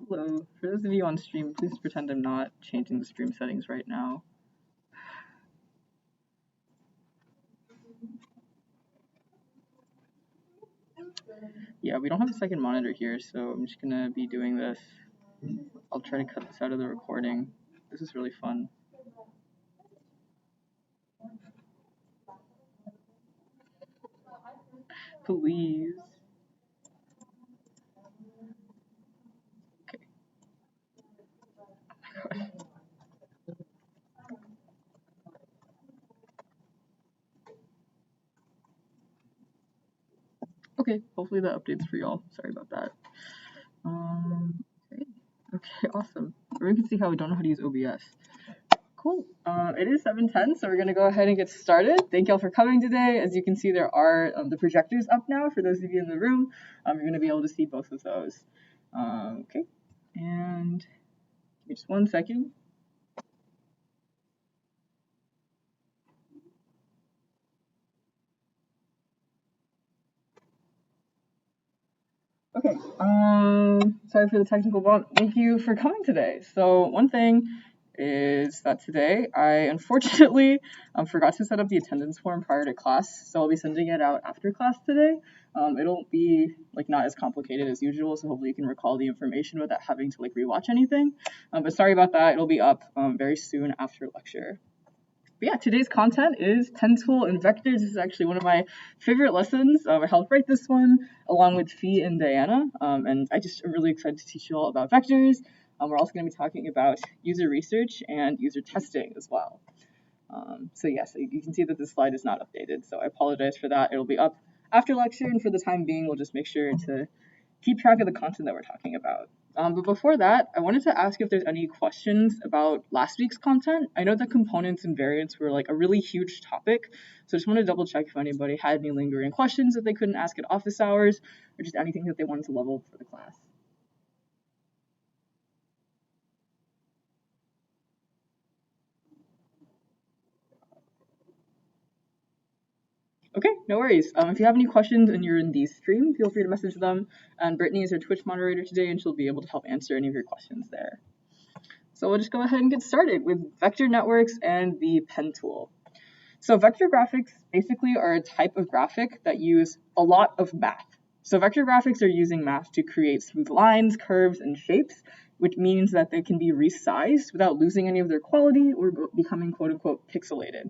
Hello. For those of you on stream, please pretend I'm not changing the stream settings right now. Yeah, we don't have a second monitor here, so I'm just gonna be doing this. I'll try to cut this out of the recording. This is really fun. Please. Okay. Oh my god. Okay, hopefully that updates for y'all. Sorry about that. Okay, awesome. We can see how we don't know how to use OBS. Cool. It is 7:10, so we're going to go ahead and get started. Thank y'all for coming today. As you can see, there are the projectors up now for those of you in the room. You're going to be able to see both of those. Okay, and give me just 1 second. Okay, sorry for the technical bump. Thank you for coming today. So one thing is that today I unfortunately forgot to set up the attendance form prior to class, so I'll be sending it out after class today. It'll be like not as complicated as usual, so hopefully you can recall the information without having to like rewatch anything. But sorry about that. It'll be up very soon after lecture. But yeah, today's content is Tool and Vectors. This is actually one of my favorite lessons. I helped write this one along with Fee and Diana, and I'm really excited to teach you all about vectors. We're also going to be talking about user research and user testing as well. So you can see that this slide is not updated, so I apologize for that. It'll be up after lecture, and for the time being, we'll just make sure to keep track of the content that we're talking about. But before that, I wanted to ask if there's any questions about last week's content. I know that components and variants were like a really huge topic, so I just want to double check if anybody had any lingering questions that they couldn't ask at office hours, or just anything that they wanted to level for the class. Okay, no worries. If you have any questions and you're in the stream, feel free to message them. And Brittany is our Twitch moderator today, and she'll be able to help answer any of your questions there. So we'll just go ahead and get started with vector networks and the pen tool. So vector graphics basically are a type of graphic that use a lot of math. So vector graphics are using math to create smooth lines, curves, and shapes, which means that they can be resized without losing any of their quality or becoming quote-unquote pixelated.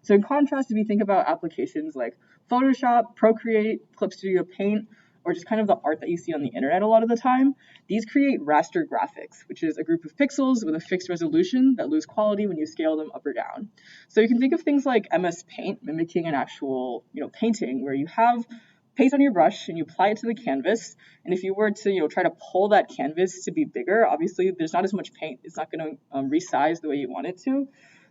So in contrast, if you think about applications like Photoshop, Procreate, Clip Studio Paint, or just kind of the art that you see on the internet a lot of the time, these create raster graphics, which is a group of pixels with a fixed resolution that lose quality when you scale them up or down. So you can think of things like MS Paint mimicking an actual, painting where you have paint on your brush and you apply it to the canvas. And if you were to, try to pull that canvas to be bigger, obviously there's not as much paint. It's not going to resize the way you want it to.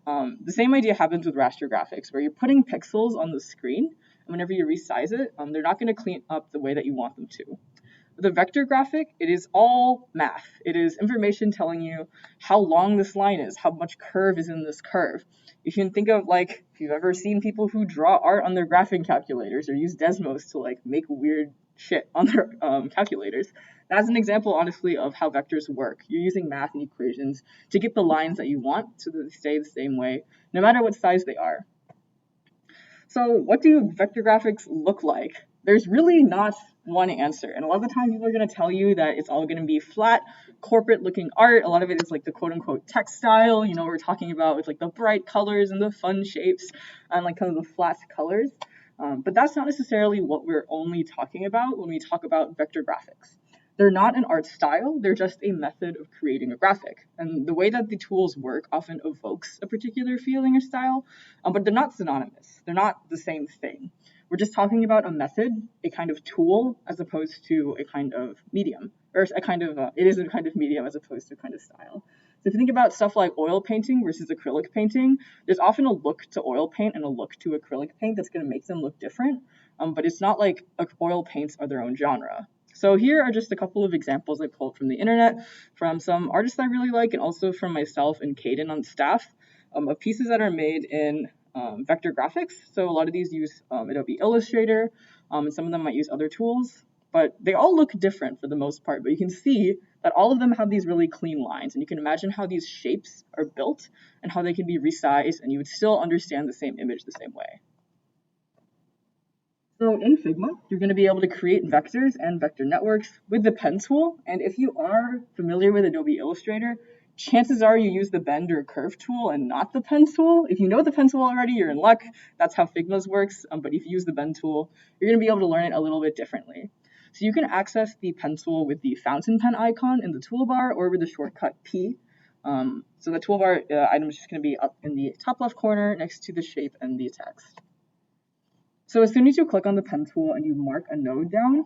The same idea happens with raster graphics, where you're putting pixels on the screen, and whenever you resize it, they're not going to clean up the way that you want them to. With a vector graphic, it is all math. It is information telling you how long this line is, how much curve is in this curve. You can think of if you've ever seen people who draw art on their graphing calculators or use Desmos to make weird shit on their calculators. That's an example, honestly, of how vectors work. You're using math and equations to get the lines that you want so that they stay the same way, no matter what size they are. So what do vector graphics look like? There's really not one answer. And a lot of the time people are going to tell you that it's all going to be flat, corporate looking art. A lot of it is the quote unquote textile, we're talking about with the bright colors and the fun shapes and kind of the flat colors. But that's not necessarily what we're only talking about when we talk about vector graphics. They're not an art style, they're just a method of creating a graphic. And the way that the tools work often evokes a particular feeling or style, but they're not synonymous. They're not the same thing. We're just talking about a method, a kind of tool, as opposed to a kind of medium. Or it is a kind of medium as opposed to a kind of style. So if you think about stuff like oil painting versus acrylic painting, there's often a look to oil paint and a look to acrylic paint that's going to make them look different. But it's not like oil paints are their own genre. So here are just a couple of examples I pulled from the internet, from some artists I really like, and also from myself and Caden on staff, of pieces that are made in vector graphics. So a lot of these use Adobe Illustrator, and some of them might use other tools. but they all look different for the most part. But you can see that all of them have these really clean lines, and you can imagine how these shapes are built and how they can be resized, and you would still understand the same image the same way. So in Figma, you're going to be able to create vectors and vector networks with the pen tool. And if you are familiar with Adobe Illustrator, chances are you use the bend or curve tool and not the pen tool. If you know the pen tool already, you're in luck. That's how Figma's works. But if you use the bend tool, you're going to be able to learn it a little bit differently. So you can access the pen tool with the fountain pen icon in the toolbar or with the shortcut P. So the toolbar item is just going to be up in the top left corner next to the shape and the text. So as soon as you click on the pen tool and you mark a node down,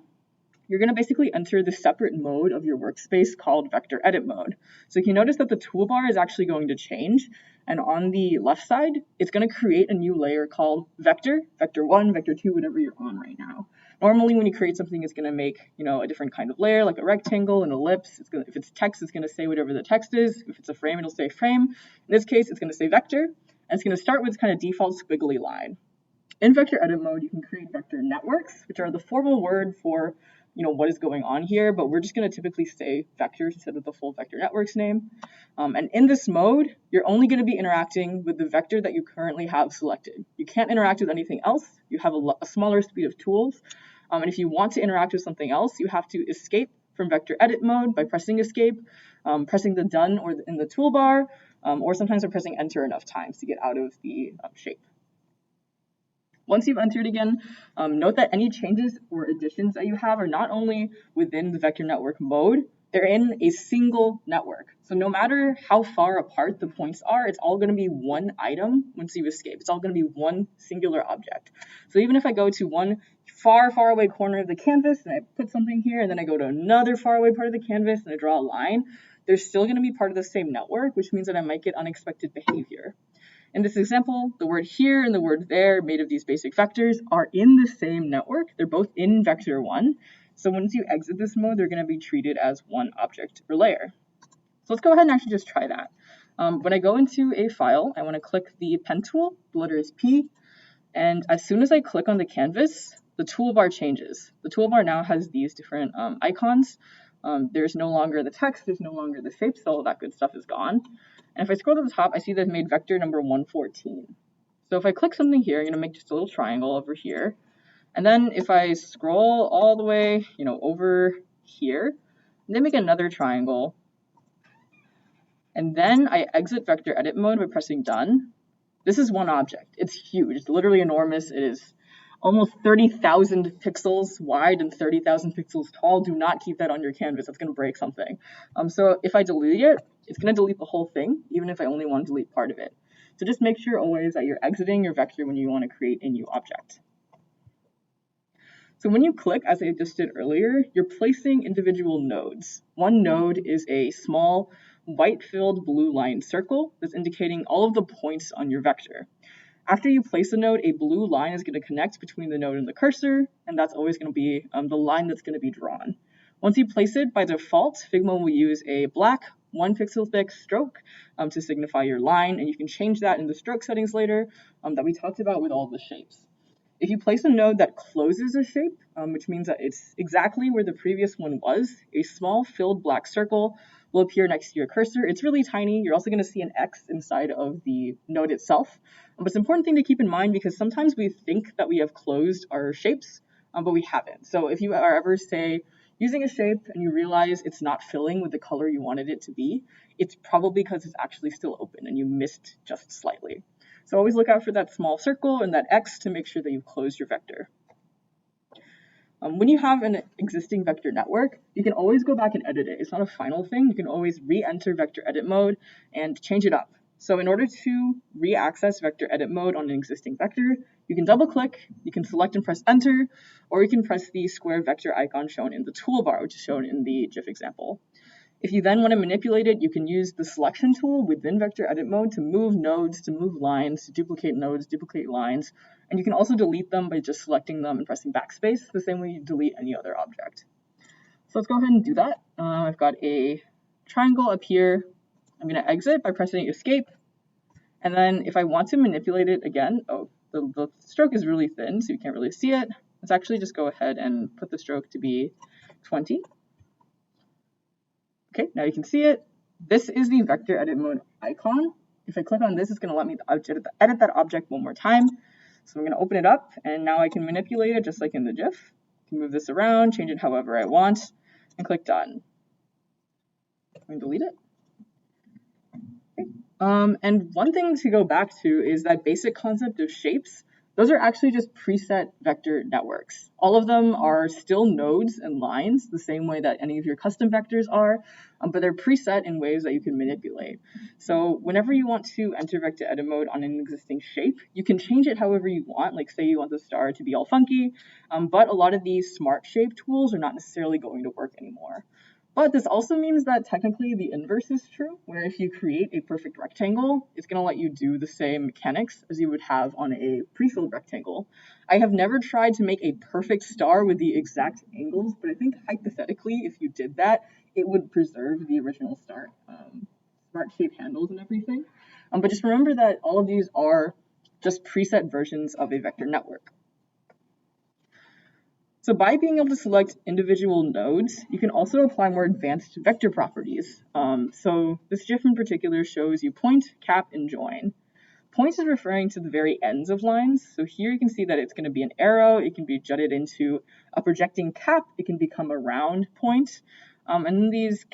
you're going to basically enter the separate mode of your workspace called vector edit mode. So you can notice that the toolbar is actually going to change, and on the left side, it's going to create a new layer called vector, vector 1, vector 2, whatever you're on right now. Normally when you create something, it's going to make a different kind of layer, like a rectangle, an ellipse. If it's text, it's going to say whatever the text is. If it's a frame, it'll say frame. In this case, it's going to say vector, and it's going to start with this kind of default squiggly line. In vector edit mode, you can create vector networks, which are the formal word for what is going on here, but we're just going to typically say vectors instead of the full vector networks name. And in this mode, you're only going to be interacting with the vector that you currently have selected. You can't interact with anything else. You have a smaller suite of tools. And if you want to interact with something else, you have to escape from vector edit mode by pressing escape, pressing the done or in the toolbar, or sometimes by pressing enter enough times to get out of the shape. Once you've entered again, note that any changes or additions that you have are not only within the vector network mode, they're in a single network. So no matter how far apart the points are, it's all going to be one item once you escape. It's all going to be one singular object. So even if I go to one far, far away corner of the canvas and I put something here, and then I go to another far away part of the canvas and I draw a line, they're still going to be part of the same network, which means that I might get unexpected behavior. In this example, the word here and the word there, made of these basic vectors, are in the same network. They're both in vector 1. So once you exit this mode, they're going to be treated as one object or layer. So let's go ahead and actually just try that. When I go into a file, I want to click the pen tool, the letter is P, and as soon as I click on the canvas, the toolbar changes. The toolbar now has these different icons. There's no longer the text, there's no longer the shapes, all of that good stuff is gone. And if I scroll to the top, I see they've made vector number 114. So if I click something here, I'm going to make just a little triangle over here. And then if I scroll all the way, over here, and then make another triangle. And then I exit vector edit mode by pressing done. This is one object. It's huge. It's literally enormous. It is almost 30,000 pixels wide and 30,000 pixels tall. Do not keep that on your canvas. That's going to break something. So if I delete it, it's going to delete the whole thing, even if I only want to delete part of it. So just make sure always that you're exiting your vector when you want to create a new object. So when you click, as I just did earlier, you're placing individual nodes. One node is a small white-filled blue line circle that's indicating all of the points on your vector. After you place a node, a blue line is going to connect between the node and the cursor, and that's always going to be the line that's going to be drawn. Once you place it, by default, Figma will use a black 1 pixel thick stroke to signify your line, and you can change that in the stroke settings later that we talked about with all the shapes. If you place a node that closes a shape, which means that it's exactly where the previous one was, a small filled black circle will appear next to your cursor. It's really tiny. You're also going to see an X inside of the node itself. But it's an important thing to keep in mind because sometimes we think that we have closed our shapes, but we haven't. So if you are ever, say, using a shape and you realize it's not filling with the color you wanted it to be, it's probably because it's actually still open and you missed just slightly. So always look out for that small circle and that X to make sure that you've closed your vector. When you have an existing vector network, you can always go back and edit it. It's not a final thing. You can always re-enter vector edit mode and change it up. So in order to re-access vector edit mode on an existing vector, you can double click, you can select and press enter, or you can press the square vector icon shown in the toolbar, which is shown in the GIF example. If you then want to manipulate it, you can use the selection tool within vector edit mode to move nodes, to move lines, to duplicate nodes, duplicate lines, and you can also delete them by just selecting them and pressing backspace, the same way you delete any other object. So let's go ahead and do that. I've got a triangle up here. I'm going to exit by pressing escape, and then if I want to manipulate it again, the stroke is really thin, so you can't really see it. Let's actually just go ahead and put the stroke to be 20. Okay, now you can see it. This is the vector edit mode icon. If I click on this, it's going to let me edit that object one more time. So I'm going to open it up, and now I can manipulate it just like in the GIF. I can move this around, change it however I want, and click done. I'm going to delete it. Okay. And one thing to go back to is that basic concept of shapes. Those are actually just preset vector networks. All of them are still nodes and lines, the same way that any of your custom vectors are, but they're preset in ways that you can manipulate. So whenever you want to enter vector edit mode on an existing shape, you can change it however you want. Like say you want the star to be all funky, but a lot of these smart shape tools are not necessarily going to work anymore. But this also means that technically the inverse is true, where if you create a perfect rectangle, it's going to let you do the same mechanics as you would have on a pre-filled rectangle. I have never tried to make a perfect star with the exact angles, but I think hypothetically, if you did that, it would preserve the original star, smart shape handles and everything. But just remember that all of these are just preset versions of a vector network. So by being able to select individual nodes, you can also apply more advanced vector properties. So this GIF in particular shows you point, cap, and join. Point is referring to the very ends of lines. So here you can see that it's going to be an arrow. It can be jutted into a projecting cap. It can become a round point. And then these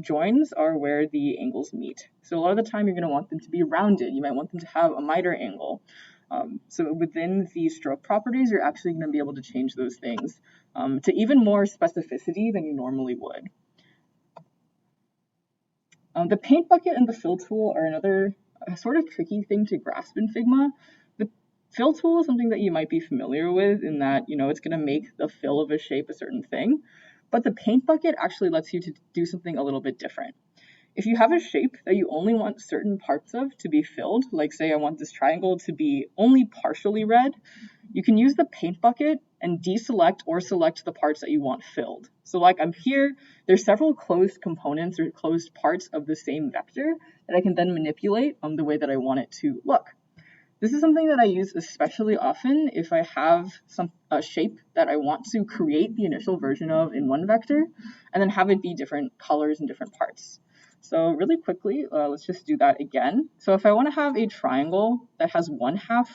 joins are where the angles meet. So a lot of the time you're going to want them to be rounded. You might want them to have a miter angle. So within the stroke properties, you're actually going to be able to change those things to even more specificity than you normally would. The paint bucket and the fill tool are another sort of tricky thing to grasp in Figma. The fill tool is something that you might be familiar with in that, it's going to make the fill of a shape a certain thing. But the paint bucket actually lets you to do something a little bit different. If you have a shape that you only want certain parts of to be filled, like say I want this triangle to be only partially red, you can use the paint bucket and deselect or select the parts that you want filled. So like I'm here, there's several closed components or closed parts of the same vector that I can then manipulate the way that I want it to look. This is something that I use especially often if I have a shape that I want to create the initial version of in one vector and then have it be different colors and different parts. So really quickly, let's just do that again. So if I want to have a triangle that has one half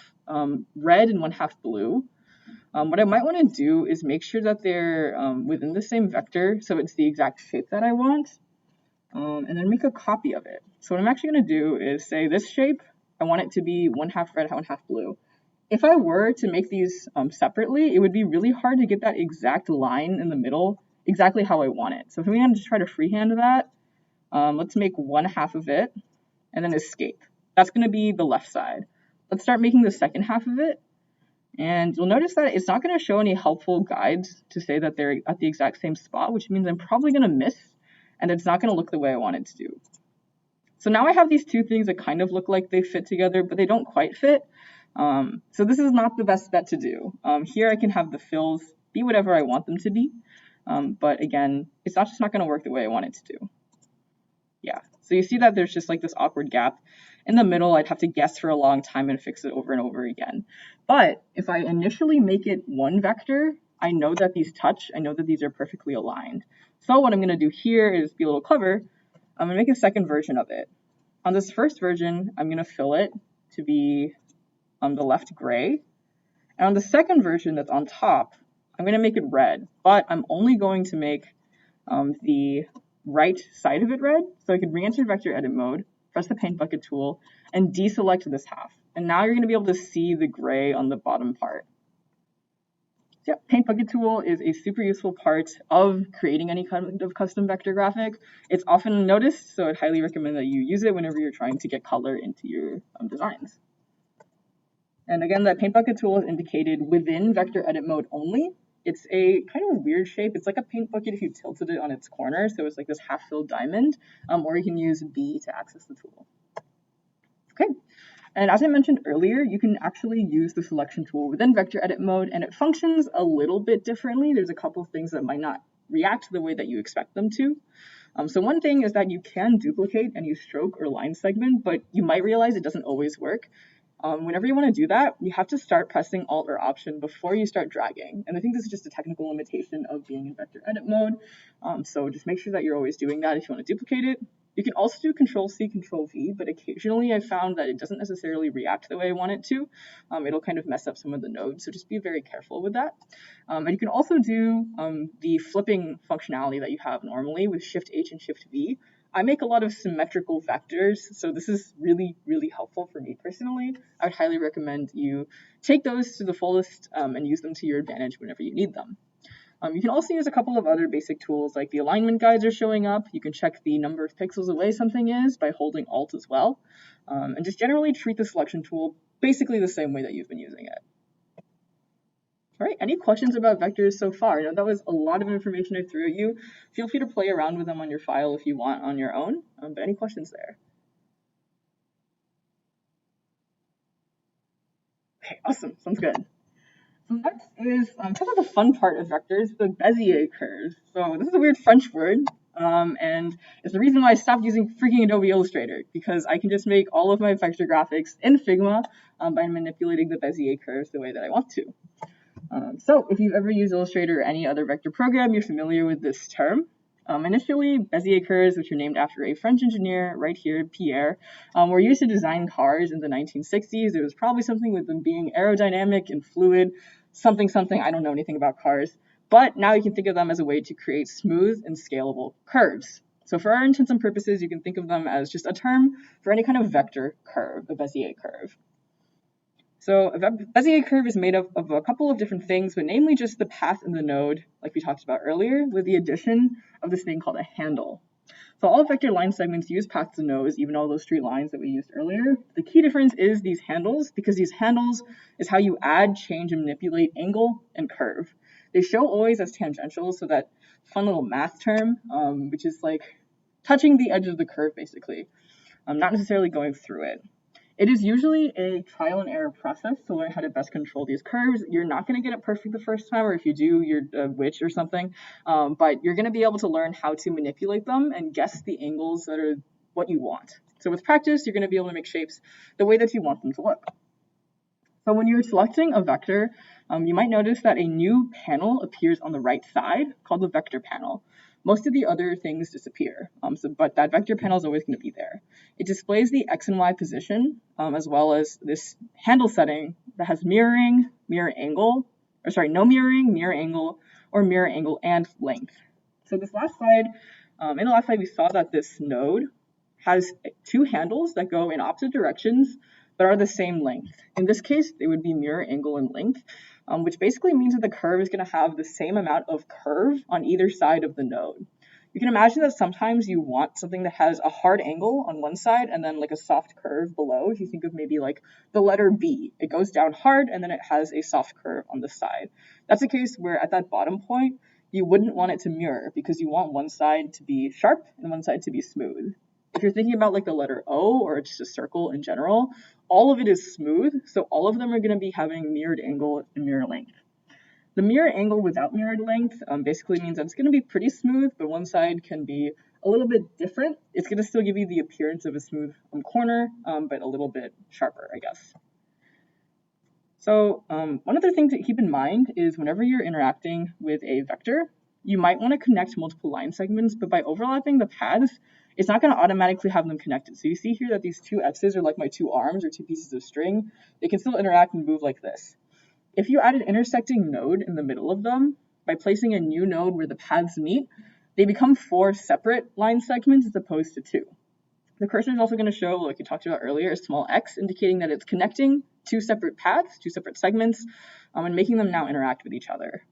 red and one half blue, what I might want to do is make sure that they're within the same vector, so it's the exact shape that I want, and then make a copy of it. So what I'm actually going to do is say this shape, I want it to be one half red, one half blue. If I were to make these separately, it would be really hard to get that exact line in the middle exactly how I want it. So if I'm going to just try to freehand that, let's make one half of it and then escape. That's going to be the left side. Let's start making the second half of it. And you'll notice that it's not going to show any helpful guides to say that they're at the exact same spot, which means I'm probably going to miss and it's not going to look the way I want it to do. So now I have these two things that kind of look like they fit together, but they don't quite fit. So this is not the best bet to do. Here I can have the fills be whatever I want them to be. But again, it's just not going to work the way I want it to do. Yeah, so you see that there's just like this awkward gap. In the middle, I'd have to guess for a long time and fix it over and over again. But if I initially make it one vector, I know that these touch. I know that these are perfectly aligned. So what I'm going to do here is be a little clever. I'm going to make a second version of it. On this first version, I'm going to fill it to be on the left gray. And on the second version that's on top, I'm going to make it red. But I'm only going to make the right side of it red. So I can re-enter vector edit mode, press the paint bucket tool, and deselect this half. And now you're going to be able to see the gray on the bottom part. So yeah, paint bucket tool is a super useful part of creating any kind of custom vector graphic. It's often noticed, so I'd highly recommend that you use it whenever you're trying to get color into your designs. And again, that paint bucket tool is indicated within vector edit mode only. It's a kind of weird shape. It's like a paint bucket if you tilted it on its corner. So it's like this half-filled diamond, or you can use B to access the tool. Okay, and as I mentioned earlier, you can actually use the selection tool within vector edit mode, and it functions a little bit differently. There's a couple of things that might not react the way that you expect them to. So one thing is that you can duplicate any stroke or line segment, but you might realize it doesn't always work. Whenever you want to do that, you have to start pressing Alt or Option before you start dragging. And I think this is just a technical limitation of being in vector edit mode. So just make sure that you're always doing that if you want to duplicate it. You can also do Control-C, Control-V, but occasionally I found that it doesn't necessarily react the way I want it to. It'll kind of mess up some of the nodes, so just be very careful with that. And you can also do the flipping functionality that you have normally with Shift-H and Shift-V. I make a lot of symmetrical vectors, so this is really, really helpful for me personally. I would highly recommend you take those to the fullest and use them to your advantage whenever you need them. You can also use a couple of other basic tools, like the alignment guides are showing up. You can check the number of pixels away something is by holding Alt as well. And just generally treat the selection tool basically the same way that you've been using it. All right, any questions about vectors so far? I know that was a lot of information I threw at you. Feel free to play around with them on your file if you want on your own, but any questions there? Okay, awesome, sounds good. So next is kind of the fun part of vectors, the Bezier curves. So this is a weird French word, and it's the reason why I stopped using freaking Adobe Illustrator, because I can just make all of my vector graphics in Figma by manipulating the Bezier curves the way that I want to. So if you've ever used Illustrator or any other vector program, you're familiar with this term. Initially, Bezier curves, which are named after a French engineer right here, Pierre, were used to design cars in the 1960s. It was probably something with them being aerodynamic and fluid, something, I don't know anything about cars. But now you can think of them as a way to create smooth and scalable curves. So for our intents and purposes, you can think of them as just a term for any kind of vector curve, a Bezier curve. So a Bezier curve is made up of a couple of different things, but namely just the path in the node, like we talked about earlier, with the addition of this thing called a handle. So all vector line segments use paths to nodes, even all those straight lines that we used earlier. The key difference is these handles, because these handles is how you add, change, and manipulate angle and curve. They show always as tangential, so that fun little math term, which is like touching the edge of the curve, basically, not necessarily going through it. It is usually a trial and error process to learn how to best control these curves. You're not going to get it perfect the first time, or if you do, you're a witch or something, but you're going to be able to learn how to manipulate them and guess the angles that are what you want. So with practice, you're going to be able to make shapes the way that you want them to look. So when you're selecting a vector, you might notice that a new panel appears on the right side called the vector panel. Most of the other things disappear, but that vector panel is always going to be there. It displays the X and Y position, as well as this handle setting that has mirroring, mirror angle, or sorry, no mirroring, mirror angle, or mirror angle and length. So this last slide, in the last slide, we saw that this node has two handles that go in opposite directions, but are the same length. In this case, they would be mirror angle and length, which basically means that the curve is going to have the same amount of curve on either side of the node. You can imagine that sometimes you want something that has a hard angle on one side and then like a soft curve below. If you think of maybe like the letter B, it goes down hard and then it has a soft curve on the side. That's a case where at that bottom point, you wouldn't want it to mirror because you want one side to be sharp and one side to be smooth. If you're thinking about like the letter O or just a circle in general, all of it is smooth, so all of them are going to be having mirrored angle and mirror length. The mirror angle without mirrored length basically means that it's going to be pretty smooth, but one side can be a little bit different. It's going to still give you the appearance of a smooth corner, but a little bit sharper, I guess. So one other thing to keep in mind is whenever you're interacting with a vector, you might want to connect multiple line segments, but by overlapping the paths, it's not going to automatically have them connected. So you see here that these two X's are like my two arms or two pieces of string. They can still interact and move like this. If you add an intersecting node in the middle of them, by placing a new node where the paths meet, they become 4 separate line segments as opposed to 2. The cursor is also going to show, like we talked about earlier, a small x, indicating that it's connecting 2 separate paths, 2 separate segments, and making them now interact with each other.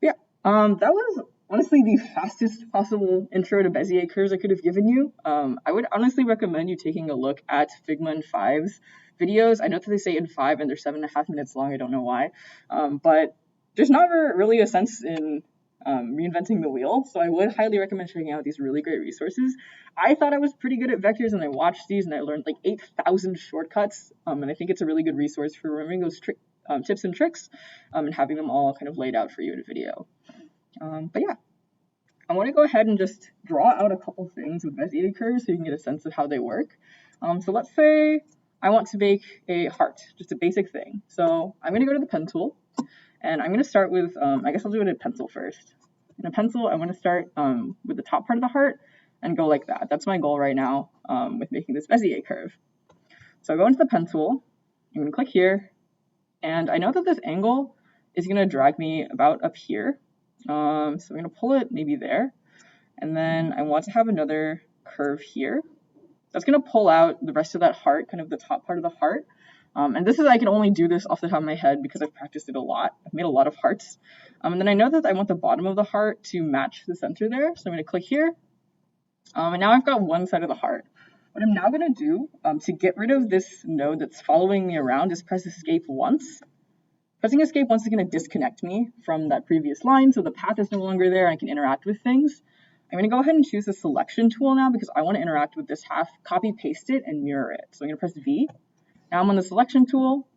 Yeah, that was honestly the fastest possible intro to Bezier curves I could have given you. I would honestly recommend you taking a look at Figma in 5's videos. I know that they say in 5 and they're 7.5 minutes long. I don't know why, but there's not really a sense in reinventing the wheel. So I would highly recommend checking out these really great resources. I thought I was pretty good at vectors and I watched these and I learned like 8,000 shortcuts. And I think it's a really good resource for remembering those tips and tricks and having them all kind of laid out for you in a video. But yeah, I want to go ahead and just draw out a couple things with Bezier curves so you can get a sense of how they work. So let's say I want to make a heart, just a basic thing. So I'm going to go to the pen tool, and I'm going to start with, I guess I'll do it in pencil first. In a pencil, I want to start with the top part of the heart and go like that. That's my goal right now with making this Bezier curve. So I go into the pen tool, I'm going to click here, and I know that this angle is going to drag me about up here. So I'm going to pull it maybe there, and then I want to have another curve here. That's going to pull out the rest of that heart, kind of the top part of the heart. And this is, I can only do this off the top of my head because I've practiced it a lot. I've made a lot of hearts. And then I know that I want the bottom of the heart to match the center there. So I'm going to click here. And now I've got one side of the heart. What I'm now going to do to get rid of this node that's following me around is press escape once. Pressing escape once is going to disconnect me from that previous line, so the path is no longer there and I can interact with things. I'm going to go ahead and choose the selection tool now because I want to interact with this half, copy, paste it, and mirror it. So I'm going to press V. Now I'm on the selection tool.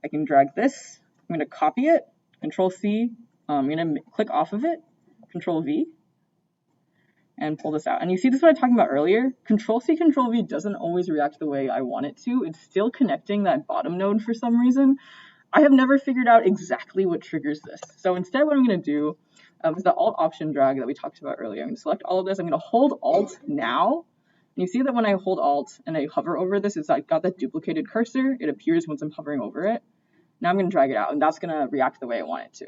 I can drag this. I'm going to copy it, Control C. I'm going to click off of it, Control V, and pull this out. And you see this is what I was talking about earlier. Control C, Control V doesn't always react the way I want it to. It's still connecting that bottom node for some reason. I have never figured out exactly what triggers this. So instead what I'm going to do is the Alt Option drag that we talked about earlier. I'm going to select all of this. I'm going to hold Alt now. And you see that when I hold Alt and I hover over this, it's got that duplicated cursor. It appears once I'm hovering over it. Now I'm going to drag it out, and that's going to react the way I want it to.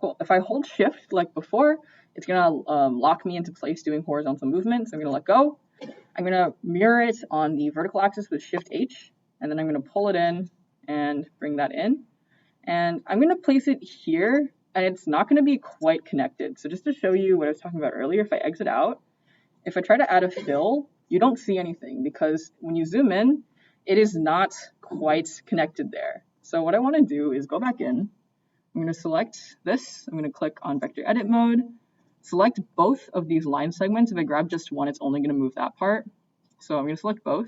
Cool. If I hold Shift like before, it's going to lock me into place doing horizontal movement. So I'm going to let go. I'm going to mirror it on the vertical axis with Shift H, and then I'm going to pull it in and bring that in. And I'm going to place it here, and it's not going to be quite connected. So just to show you what I was talking about earlier, if I exit out, if I try to add a fill, you don't see anything because when you zoom in, it is not quite connected there. So what I want to do is go back in. I'm going to select this. I'm going to click on vector edit mode, select both of these line segments. If I grab just one, it's only going to move that part. So I'm going to select both.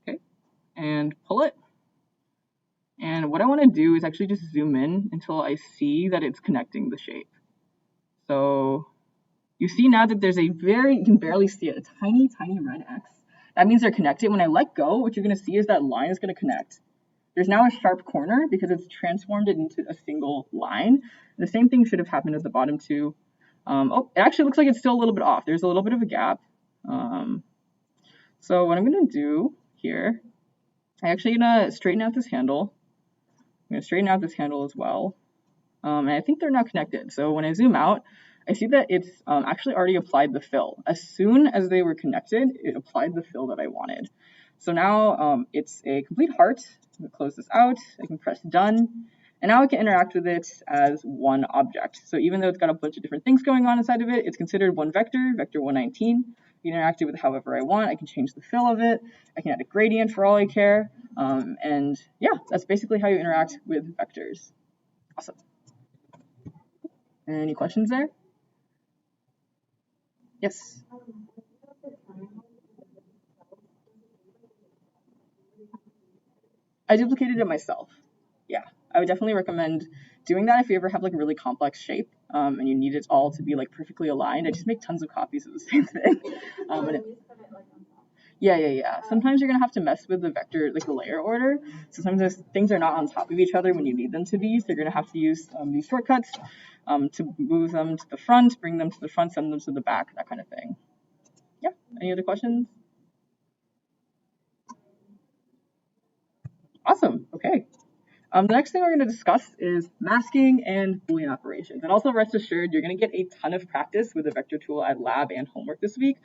Okay, and pull it. And what I want to do is actually just zoom in until I see that it's connecting the shape. So you see now that there's you can barely see it, a tiny, tiny red X. That means they're connected. When I let go, what you're going to see is that line is going to connect. There's now a sharp corner because it's transformed it into a single line. The same thing should have happened at the bottom too. Oh, it actually looks like it's still a little bit off. There's a little bit of a gap. So what I'm going to do here, I'm actually going to straighten out this handle. I'm going to straighten out this handle as well. And I think they're now connected. So when I zoom out, I see that it's actually already applied the fill. As soon as they were connected, it applied the fill that I wanted. So now it's a complete heart. I'm going to close this out. I can press done. And now I can interact with it as one object. So even though it's got a bunch of different things going on inside of it, it's considered one vector, vector 119. You can interact it with however I want. I can change the fill of it. I can add a gradient for all I care. And yeah, that's basically how you interact with vectors. Awesome. Any questions there? Yes. I duplicated it myself. Yeah, I would definitely recommend doing that if you ever have like a really complex shape and you need it all to be like perfectly aligned. I just make tons of copies of the same thing. Yeah. Sometimes you're gonna have to mess with the vector, like the layer order. So sometimes things are not on top of each other when you need them to be. So you're gonna have to use these shortcuts to move them to the front, bring them to the front, send them to the back, that kind of thing. Yeah. Any other questions? Awesome. Okay. The next thing we're going to discuss is masking and Boolean operations. And also rest assured, you're going to get a ton of practice with the vector tool at lab and homework this week.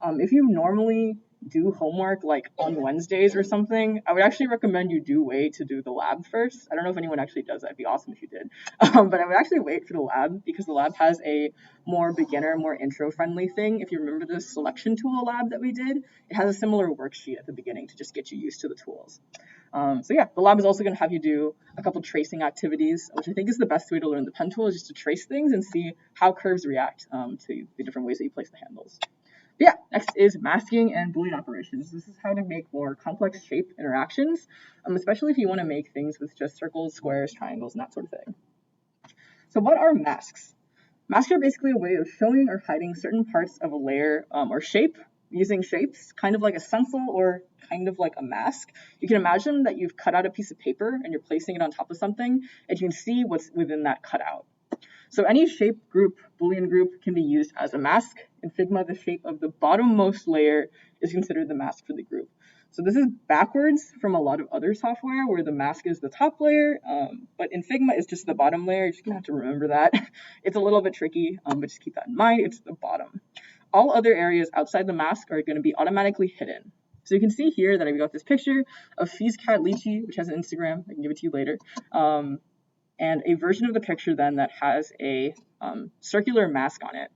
If you normally do homework like on Wednesdays or something, I would actually recommend you wait to do the lab first. I don't know if anyone actually does that. It'd be awesome if you did. But I would actually wait for the lab because the lab has a more beginner, more intro-friendly thing. If you remember the selection tool lab that we did, it has a similar worksheet at the beginning to just get you used to the tools. So yeah, the lab is also going to have you do a couple tracing activities, which I think is the best way to learn the pen tool, is just to trace things and see how curves react to the different ways that you place the handles. But yeah, next is masking and Boolean operations. This is how to make more complex shape interactions, especially if you want to make things with just circles, squares, triangles, and that sort of thing. So what are masks? Masks are basically a way of showing or hiding certain parts of a layer or shape using shapes, kind of like a stencil or kind of like a mask. You can imagine that you've cut out a piece of paper and you're placing it on top of something, and you can see what's within that cutout. So any shape group, Boolean group, can be used as a mask. In Figma, the shape of the bottommost layer is considered the mask for the group. So this is backwards from a lot of other software where the mask is the top layer, but in Figma it's just the bottom layer. You're just gonna have to remember that. It's a little bit tricky, but just keep that in mind. It's the bottom. All other areas outside the mask are going to be automatically hidden. So you can see here that I've got this picture of Fee's cat Lychee, which has an Instagram. I can give it to you later. And a version of the picture then that has a circular mask on it.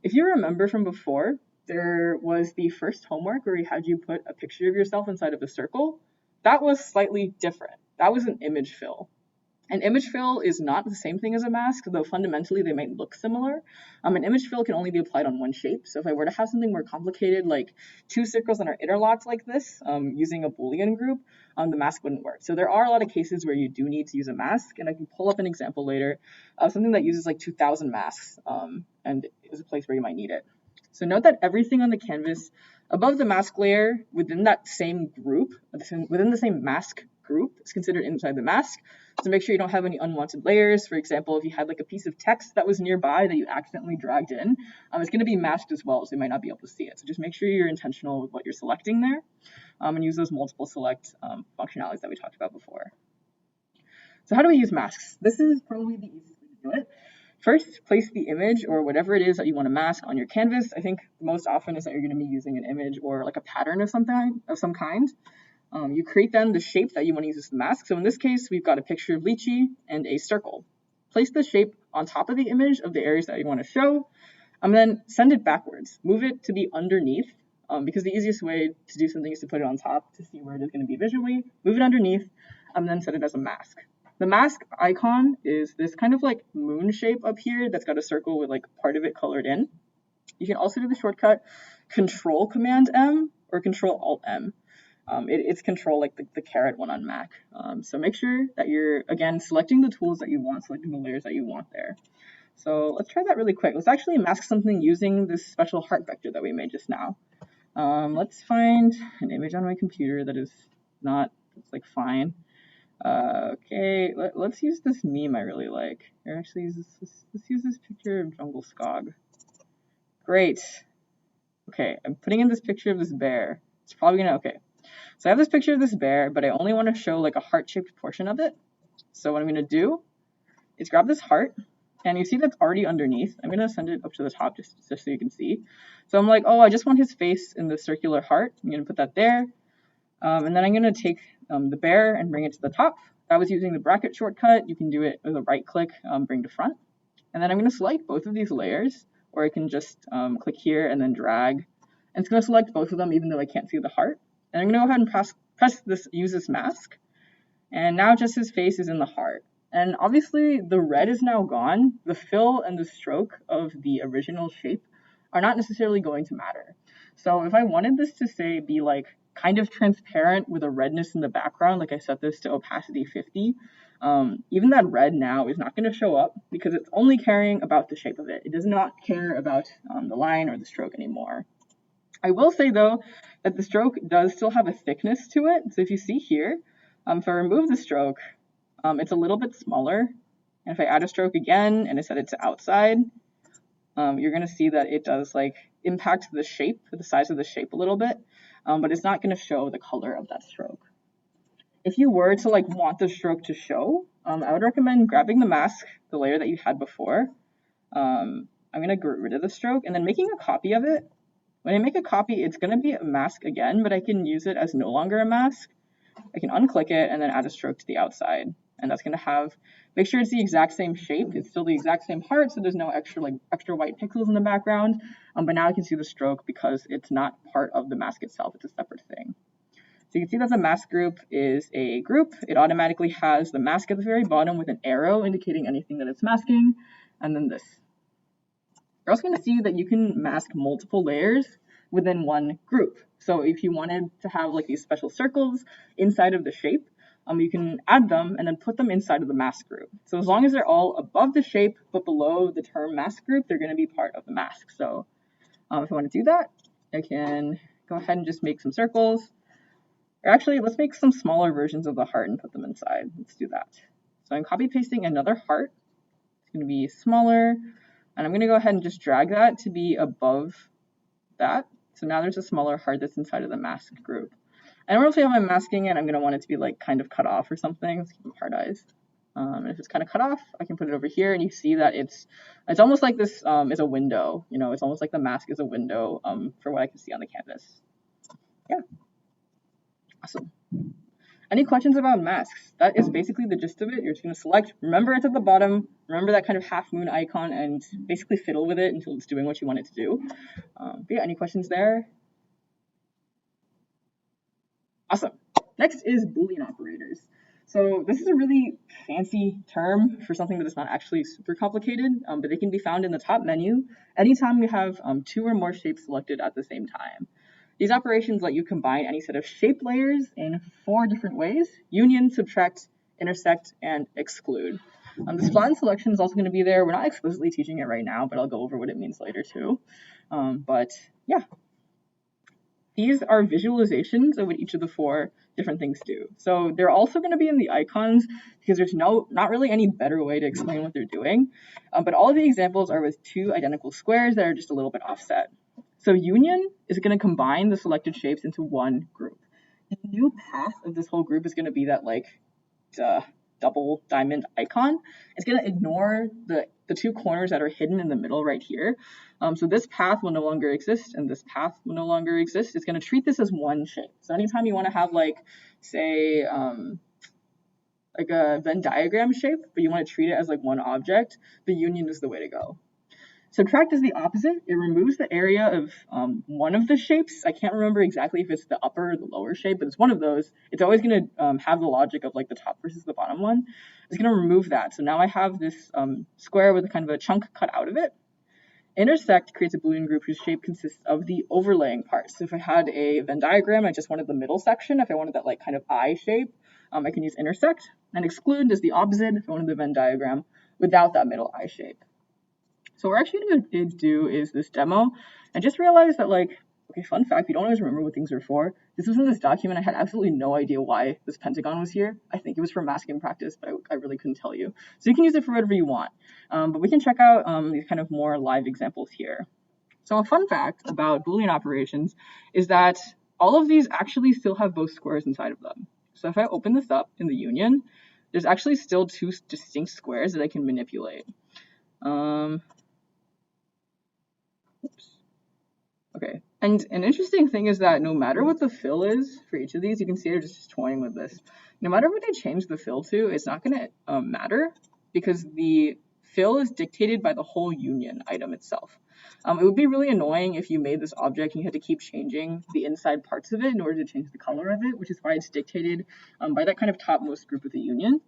If you remember from before, there was the first homework where we had you put a picture of yourself inside of a circle. That was slightly different. That was an image fill. An image fill is not the same thing as a mask, though fundamentally they might look similar. An image fill can only be applied on one shape. So if I were to have something more complicated, like two circles that are interlocked like this, using a Boolean group, the mask wouldn't work. So there are a lot of cases where you do need to use a mask, and I can pull up an example later of something that uses like 2,000 masks, and is a place where you might need it. So note that everything on the canvas above the mask layer within that same group, within the same mask group, is considered inside the mask. So make sure you don't have any unwanted layers. For example, if you had like a piece of text that was nearby that you accidentally dragged in, it's going to be masked as well, so you might not be able to see it. So just make sure you're intentional with what you're selecting there, and use those multiple select functionalities that we talked about before. So how do we use masks? This is probably the easiest way to do it. First, place the image or whatever it is that you want to mask on your canvas. I think most often is that you're going to be using an image or like a pattern of some kind. You create then the shape that you want to use as the mask. So in this case, we've got a picture of lychee and a circle. Place the shape on top of the image of the areas that you want to show, and then send it backwards. Move it to be underneath, because the easiest way to do something is to put it on top to see where it is going to be visually. Move it underneath, and then set it as a mask. The mask icon is this kind of like moon shape up here that's got a circle with like part of it colored in. You can also do the shortcut Control Command M or Control Alt M. It's control like the caret one on Mac. So make sure that you're, again, selecting the tools that you want, selecting the layers that you want there. So let's try that really quick. Let's actually mask something using this special heart vector that we made just now. Let's find an image on my computer that is not, it's like fine. Okay, let's use this meme I really like. Here, actually, let's use this picture of Jungle Skog. Great. Okay, I'm putting in this picture of this bear. It's probably gonna, okay. So I have this picture of this bear, but I only want to show like a heart-shaped portion of it. So what I'm gonna do is grab this heart, and you see that's already underneath. I'm gonna send it up to the top just so you can see. So I'm like, oh, I just want his face in the circular heart. I'm gonna put that there. And then I'm gonna take the bear and bring it to the top. I was using the bracket shortcut. You can do it with a right click, bring to front. And then I'm gonna select both of these layers, or I can just click here and then drag. And it's gonna select both of them even though I can't see the heart. And I'm gonna go ahead and press this, use this mask. And now just his face is in the heart. And obviously the red is now gone. The fill and the stroke of the original shape are not necessarily going to matter. So if I wanted this to say be like kind of transparent with a redness in the background, like I set this to opacity 50, even that red now is not going to show up because it's only caring about the shape of it. It does not care about the line or the stroke anymore. I will say though that the stroke does still have a thickness to it. So if you see here, if I remove the stroke, it's a little bit smaller. And if I add a stroke again and I set it to outside, you're going to see that it does like impact the shape, the size of the shape a little bit, but it's not going to show the color of that stroke. If you were to like want the stroke to show, I would recommend grabbing the mask, the layer that you had before. I'm going to get rid of the stroke and then making a copy of it. When I make a copy, it's going to be a mask again, but I can use it as no longer a mask. I can unclick it and then add a stroke to the outside. And that's going to make sure it's the exact same shape. It's still the exact same heart, so there's no extra white pixels in the background. But now I can see the stroke because it's not part of the mask itself. It's a separate thing. So you can see that the mask group is a group. It automatically has the mask at the very bottom with an arrow indicating anything that it's masking, and then this. You're also going to see that you can mask multiple layers within one group. So if you wanted to have like these special circles inside of the shape, you can add them and then put them inside of the mask group. So as long as they're all above the shape but below the term mask group, they're going to be part of the mask. So if I want to do that, I can go ahead and just make some circles. Or actually, let's make some smaller versions of the heart and put them inside. Let's do that. So I'm copy pasting another heart. It's going to be smaller, and I'm going to go ahead and just drag that to be above that. So now there's a smaller heart that's inside of the masked group. I don't know if I'm masking it, I'm going to want it to be like kind of cut off or something. Let's give them hard eyes. And if it's kind of cut off, I can put it over here, and you see that it's almost like this is a window. You know, it's almost like the mask is a window for what I can see on the canvas. Yeah. Awesome. Any questions about masks? That is basically the gist of it. You're just going to select, remember it's at the bottom, remember that kind of half moon icon, and basically fiddle with it until it's doing what you want it to do. But yeah, any questions there? Awesome. Next is Boolean operators. So this is a really fancy term for something that is not actually super complicated, but they can be found in the top menu anytime you have 2 or more shapes selected at the same time. These operations let you combine any set of shape layers in 4 different ways: union, subtract, intersect, and exclude. The spline selection is also going to be there. We're not explicitly teaching it right now, but I'll go over what it means later too. But yeah. These are visualizations of what each of the 4 different things do. So they're also going to be in the icons because there's not really any better way to explain what they're doing. But all of the examples are with 2 identical squares that are just a little bit offset. So union is going to combine the selected shapes into one group. The new path of this whole group is going to be that like double diamond icon. It's going to ignore the 2 corners that are hidden in the middle right here. So this path will no longer exist, and this path will no longer exist. It's going to treat this as one shape. So anytime you want to have like, say, like a Venn diagram shape, but you want to treat it as like one object, the union is the way to go. Subtract is the opposite. It removes the area of one of the shapes. I can't remember exactly if it's the upper or the lower shape, but it's one of those. It's always going to have the logic of like the top versus the bottom one. It's going to remove that. So now I have this square with a kind of a chunk cut out of it. Intersect creates a Boolean group whose shape consists of the overlaying parts. So if I had a Venn diagram, I just wanted the middle section. If I wanted that like kind of eye shape, I can use intersect. And exclude is the opposite if I wanted the Venn diagram without that middle eye shape. So what we're actually going to do is this demo, and just realize that, like, okay, fun fact, you don't always remember what things are for. This was in this document. I had absolutely no idea why this pentagon was here. I think it was for masking practice, but I really couldn't tell you. So you can use it for whatever you want. But we can check out these kind of more live examples here. So a fun fact about Boolean operations is that all of these actually still have both squares inside of them. So if I open this up in the union, there's actually still 2 distinct squares that I can manipulate. Oops. Okay, and an interesting thing is that no matter what the fill is for each of these, you can see they're just toying with this. No matter what they change the fill to, it's not going to matter because the fill is dictated by the whole union item itself. It would be really annoying if you made this object and you had to keep changing the inside parts of it in order to change the color of it, which is why it's dictated by that kind of topmost group of the union.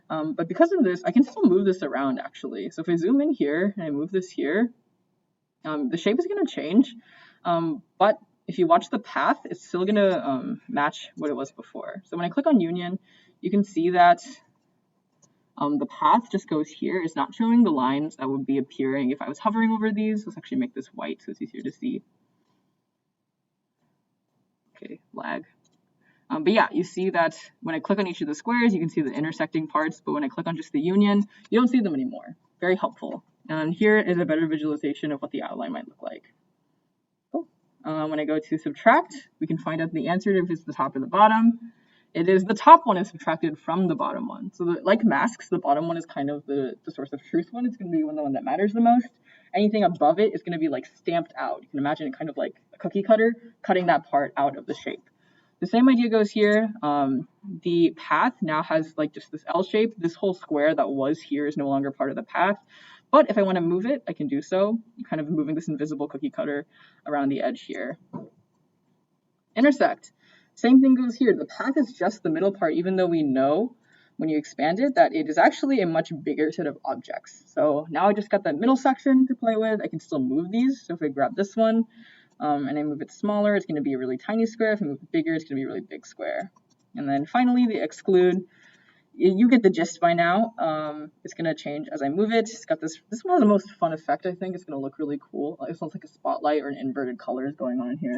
But because of this, I can still move this around actually. So if I zoom in here and I move this here, the shape is going to change, but if you watch the path, it's still going to match what it was before. So when I click on union, you can see that the path just goes here. It's not showing the lines that would be appearing if I was hovering over these. Let's actually make this white so it's easier to see. Okay, lag. But yeah, you see that when I click on each of the squares, you can see the intersecting parts, but when I click on just the union, you don't see them anymore. Very helpful. And here is a better visualization of what the outline might look like. Cool. When I go to subtract, we can find out the answer if it's the top or the bottom. It is the top one is subtracted from the bottom one. So like masks, the bottom one is kind of the source of truth one. It's going to be the one that matters the most. Anything above it is going to be like stamped out. You can imagine it kind of like a cookie cutter, cutting that part out of the shape. The same idea goes here. The path now has like just this L shape. This whole square that was here is no longer part of the path. But if I want to move it, I can do so, kind of moving this invisible cookie cutter around the edge here. Intersect. Same thing goes here. The path is just the middle part, even though we know when you expand it that it is actually a much bigger set of objects. So now I just got that middle section to play with. I can still move these. So if I grab this one and I move it smaller, it's going to be a really tiny square. If I move it bigger, it's going to be a really big square. And then finally, the exclude. you get the gist by now. It's gonna change as I move it. It's got this one of the most fun effect, I think. It's gonna look really cool. It looks like a spotlight or an inverted colors going on here.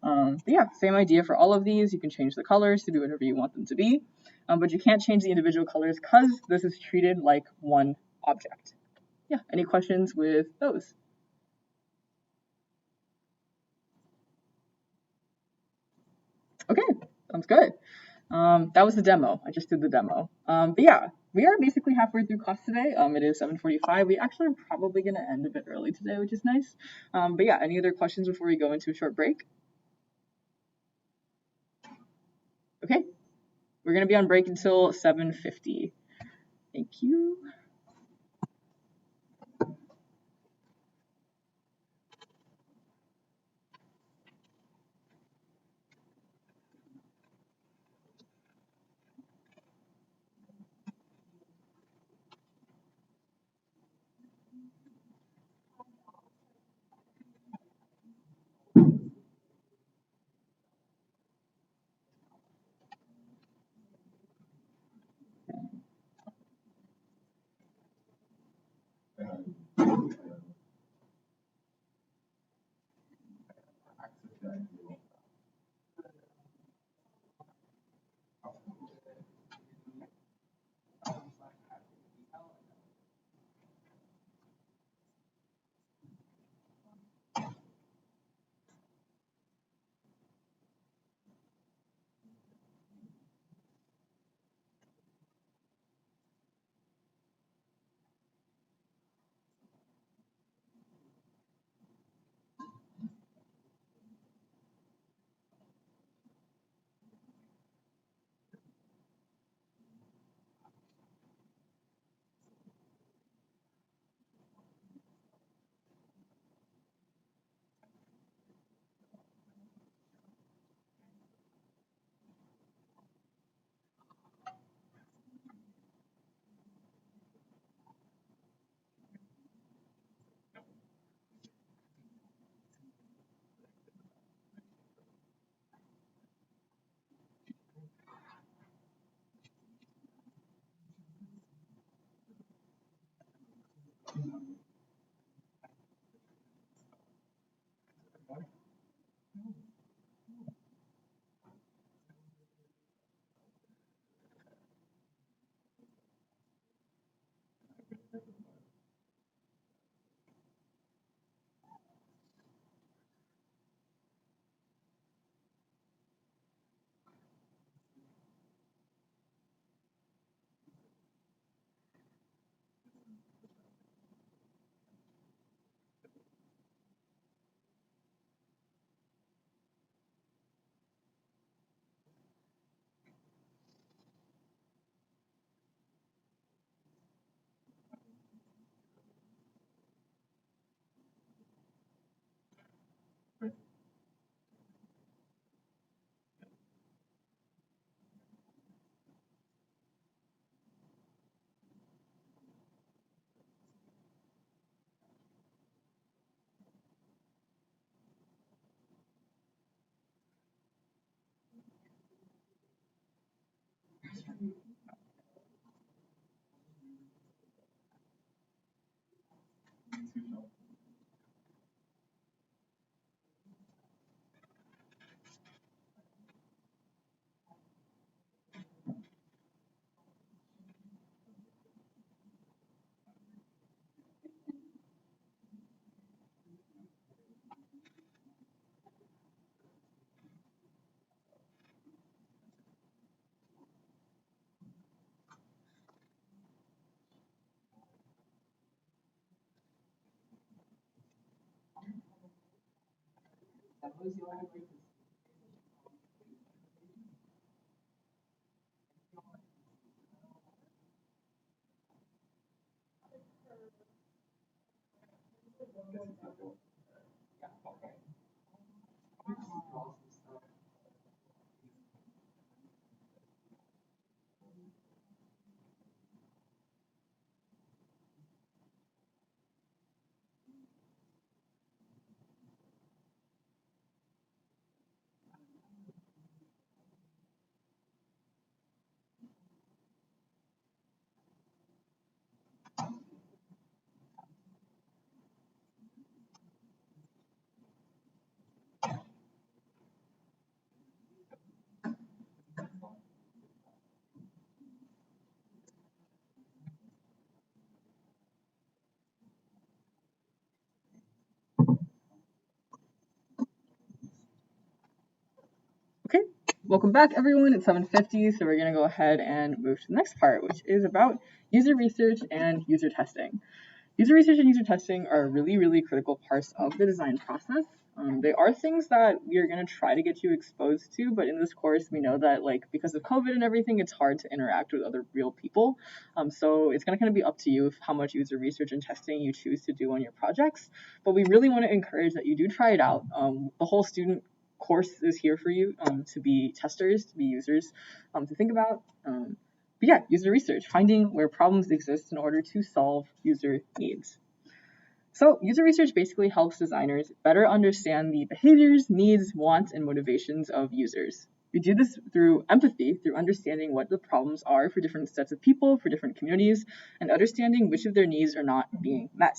But yeah, same idea for all of these. You can change the colors to be whatever you want them to be, but you can't change the individual colors because this is treated like one object. Yeah, any questions with those? Okay, sounds good. That was the demo. I just did the demo. But yeah, we are basically halfway through class today. It is 7:45. We actually are probably going to end a bit early today, which is nice. But yeah, any other questions before we go into a short break? Okay, we're going to be on break until 7:50. Thank you. Welcome back, everyone. It's 7:50, so we're going to go ahead and move to the next part, which is about user research and user testing. User research and user testing are really, really critical parts of the design process. They are things that we are going to try to get you exposed to, but in this course, we know that because of COVID and everything, it's hard to interact with other real people. So it's going to kind of be up to you how much user research and testing you choose to do on your projects. But we really want to encourage that you do try it out. The whole student course is here for you to be testers, to be users, to think about. But yeah, user research, finding where problems exist in order to solve user needs. So user research basically helps designers better understand the behaviors, needs, wants, and motivations of users. We do this through empathy, through understanding what the problems are for different sets of people, for different communities, and understanding which of their needs are not being met.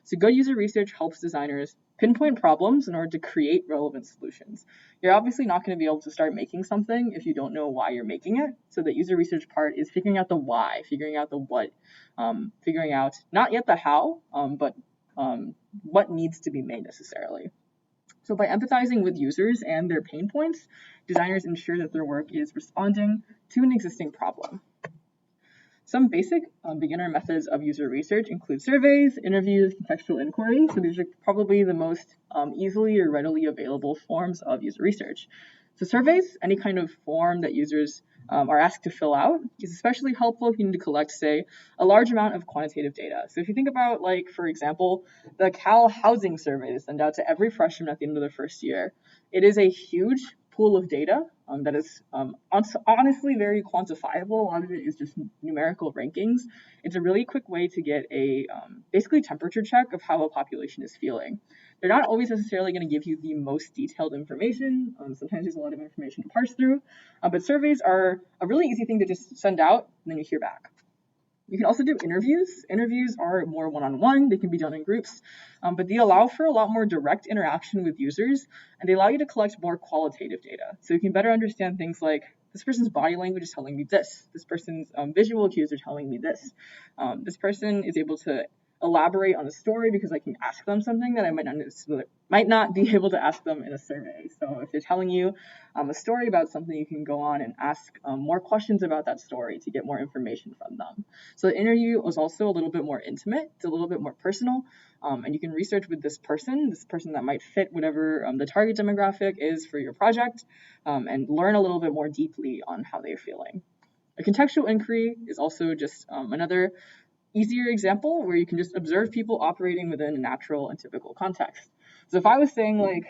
So good user research helps designers pinpoint problems in order to create relevant solutions. You're obviously not going to be able to start making something if you don't know why you're making it. So the user research part is figuring out the why, figuring out the what, figuring out not yet the how, but what needs to be made necessarily. So by empathizing with users and their pain points, designers ensure that their work is responding to an existing problem. Some basic beginner methods of user research include surveys, interviews, contextual inquiry. So these are probably the most easily or readily available forms of user research. So surveys, any kind of form that users are asked to fill out, is especially helpful if you need to collect, say, a large amount of quantitative data. So if you think about, for example, the Cal housing survey that's sent out to every freshman at the end of the first year, it is a huge pool of data that is honestly very quantifiable. A lot of it is just numerical rankings. It's a really quick way to get a basically temperature check of how a population is feeling. They're not always necessarily going to give you the most detailed information. Sometimes there's a lot of information to parse through, but surveys are a really easy thing to just send out and then you hear back. You can also do interviews. Interviews are more one-on-one. They can be done in groups, but they allow for a lot more direct interaction with users, and they allow you to collect more qualitative data. So you can better understand things like, this person's body language is telling me this. This person's visual cues are telling me this. This person is able to elaborate on a story because I can ask them something that I might not be able to ask them in a survey. So if they're telling you a story about something, you can go on and ask more questions about that story to get more information from them. So the interview was also a little bit more intimate. It's a little bit more personal, and you can research with this person that might fit whatever the target demographic is for your project, and learn a little bit more deeply on how they're feeling. A contextual inquiry is also just another easier example where you can just observe people operating within a natural and typical context. So if I was saying,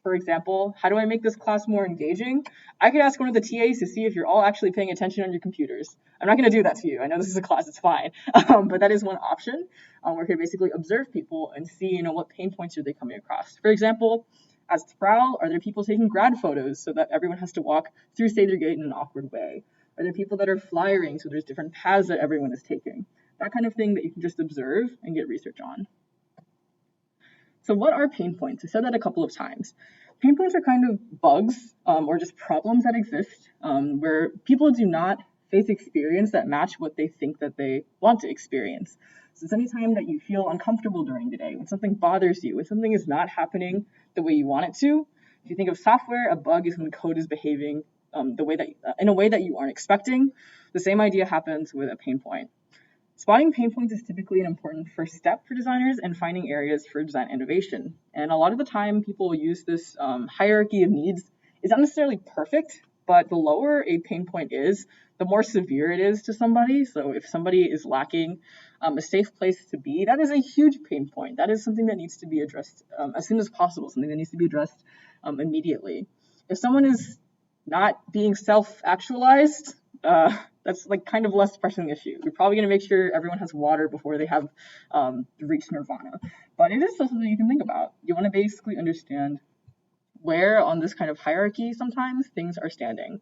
for example, how do I make this class more engaging? I could ask one of the TAs to see if you're all actually paying attention on your computers. I'm not going to do that to you. I know this is a class, it's fine. But that is one option where you can basically observe people and see, what pain points are they coming across. For example, as to prowl, are there people taking grad photos so that everyone has to walk through Sager Gate in an awkward way? Are there people that are flyering so there's different paths that everyone is taking? That kind of thing that you can just observe and get research on. So what are pain points? I said that a couple of times. Pain points are kind of bugs or just problems that exist where people do not face experience that match what they think that they want to experience. So it's any time that you feel uncomfortable during the day, when something bothers you, when something is not happening the way you want it to. If you think of software, a bug is when code is behaving in a way that you aren't expecting. The same idea happens with a pain point. Spotting pain points is typically an important first step for designers and finding areas for design innovation. And a lot of the time, people use this hierarchy of needs. It's not necessarily perfect, but the lower a pain point is, the more severe it is to somebody. So if somebody is lacking a safe place to be, that is a huge pain point. That is something that needs to be addressed as soon as possible, something that needs to be addressed immediately. If someone is not being self-actualized, that's kind of a less pressing issue. You're probably going to make sure everyone has water before they have reached nirvana. But it is still something you can think about. You want to basically understand where on this kind of hierarchy sometimes things are standing.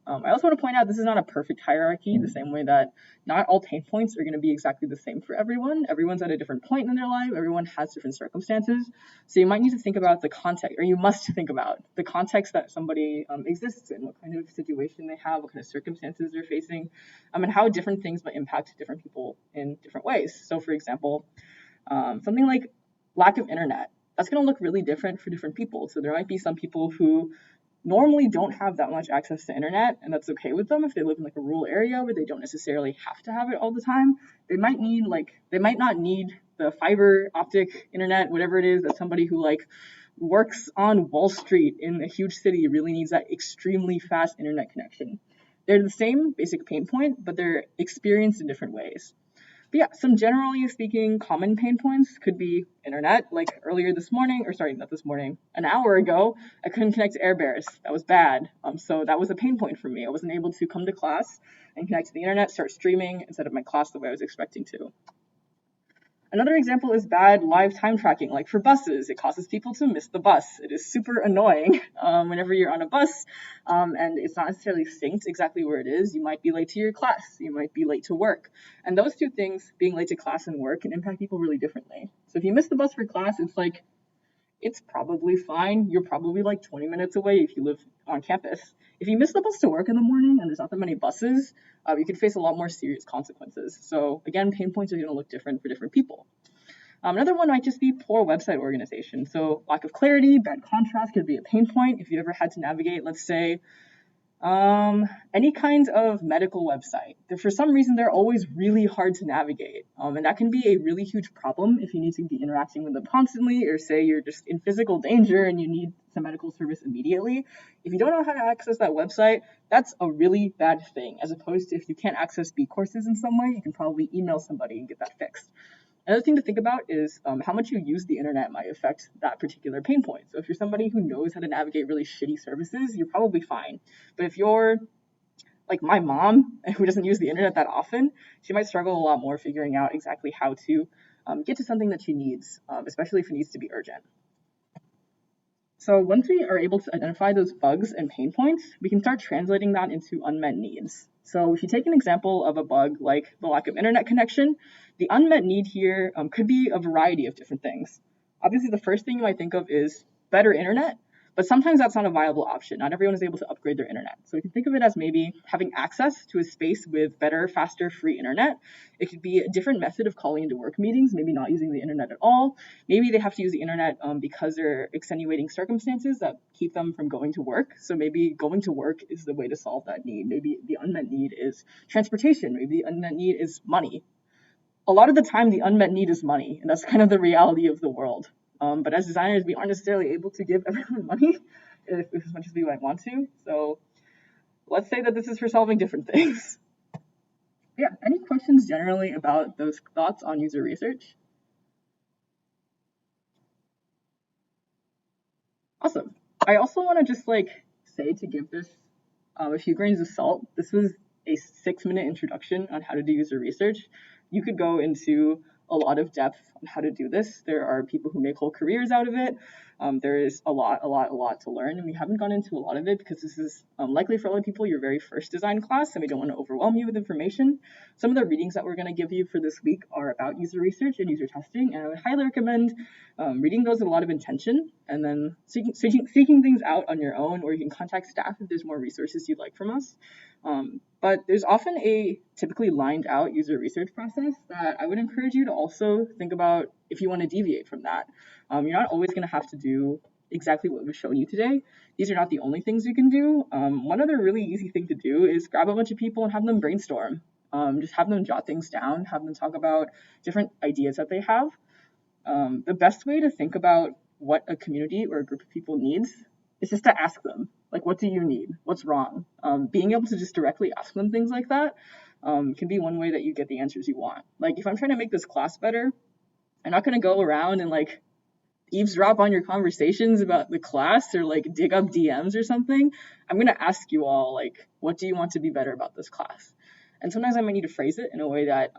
I also want to point out this is not a perfect hierarchy, the same way that not all pain points are going to be exactly the same for everyone. Everyone's at a different point in their life. Everyone has different circumstances. So you might need to think about the context, or you must think about the context that somebody exists in, what kind of situation they have, what kind of circumstances they're facing, and how different things might impact different people in different ways. So for example, something like lack of internet, that's going to look really different for different people. So there might be some people who normally don't have that much access to internet, and that's okay with them if they live in like a rural area where they don't necessarily have to have it all the time. They might not need the fiber optic internet, whatever it is, that somebody who like works on Wall Street in a huge city really needs that extremely fast internet connection. They're the same basic pain point, but they're experienced in different ways. But yeah, some generally speaking common pain points could be internet. Like earlier this morning, or sorry, not this morning, an hour ago, I couldn't connect to Air Bears. That was bad. So that was a pain point for me. I wasn't able to come to class and connect to the internet, start streaming instead of my class the way I was expecting to. Another example is bad live time tracking, like for buses. It causes people to miss the bus. It is super annoying whenever you're on a bus and it's not necessarily synced exactly where it is. You might be late to your class. You might be late to work. And those two things, being late to class and work, can impact people really differently. So if you miss the bus for class, it's probably fine. You're probably like 20 minutes away if you live on campus. If you miss the bus to work in the morning and there's not that many buses, you could face a lot more serious consequences. So again, pain points are going to look different for different people. Another one might just be poor website organization. So lack of clarity, bad contrast could be a pain point if you ever had to navigate, let's say, any kind of medical website. For some reason, they're always really hard to navigate. And that can be a really huge problem if you need to be interacting with them constantly, or say you're just in physical danger and you need some medical service immediately. If you don't know how to access that website, that's a really bad thing, as opposed to if you can't access B courses in some way, you can probably email somebody and get that fixed. Another thing to think about is how much you use the internet might affect that particular pain point. So if you're somebody who knows how to navigate really shitty services, you're probably fine. But if you're like my mom, who doesn't use the internet that often, she might struggle a lot more figuring out exactly how to get to something that she needs, especially if it needs to be urgent. So once we are able to identify those bugs and pain points, we can start translating that into unmet needs. So if you take an example of a bug like the lack of internet connection, the unmet need here could be a variety of different things. Obviously, the first thing you might think of is better internet, but sometimes that's not a viable option. Not everyone is able to upgrade their internet. So you can think of it as maybe having access to a space with better, faster, free internet. It could be a different method of calling into work meetings, maybe not using the internet at all. Maybe they have to use the internet because there are extenuating circumstances that keep them from going to work. So maybe going to work is the way to solve that need. Maybe the unmet need is transportation. Maybe the unmet need is money. A lot of the time, the unmet need is money, and that's kind of the reality of the world. But as designers, we aren't necessarily able to give everyone money as much as we might want to. So let's say that this is for solving different things. Yeah, any questions generally about those thoughts on user research? Awesome. I also want to just say, to give this a few grains of salt, this was a 6-minute introduction on how to do user research. You could go into a lot of depth on how to do this. There are people who make whole careers out of it. There is a lot to learn, and we haven't gone into a lot of it because this is likely for a lot of people your very first design class, and we don't want to overwhelm you with information. Some of the readings that we're going to give you for this week are about user research and user testing, and I would highly recommend reading those with a lot of intention, and then seeking things out on your own, or you can contact staff if there's more resources you'd like from us. But there's often a typically lined out user research process that I would encourage you to also think about if you want to deviate from that. You're not always going to have to do exactly what we've shown you today. These are not the only things you can do. One other really easy thing to do is grab a bunch of people and have them brainstorm. Just have them jot things down, have them talk about different ideas that they have. The best way to think about what a community or a group of people needs is just to ask them, like, what do you need? What's wrong? Being able to just directly ask them things like that can be one way that you get the answers you want. Like, if I'm trying to make this class better, I'm not going to go around and eavesdrop on your conversations about the class or dig up DMs or something. I'm going to ask you all, what do you want to be better about this class? And sometimes I might need to phrase it in a way that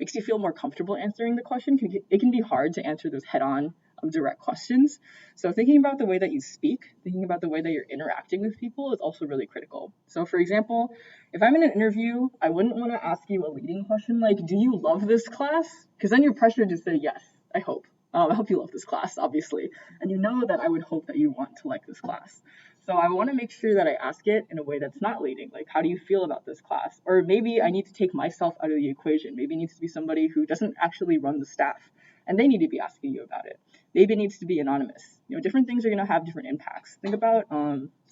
makes you feel more comfortable answering the question. It can be hard to answer those head-on direct questions. So thinking about the way that you speak, thinking about the way that you're interacting with people is also really critical. So for example, if I'm in an interview, I wouldn't want to ask you a leading question like, do you love this class? Because then you're pressured to say yes, I hope. I hope you love this class, obviously. And you know that I would hope that you want to like this class. So I want to make sure that I ask it in a way that's not leading. Like, how do you feel about this class? Or maybe I need to take myself out of the equation. Maybe it needs to be somebody who doesn't actually run the staff, and they need to be asking you about it. Maybe it needs to be anonymous. different things are going to have different impacts. Think about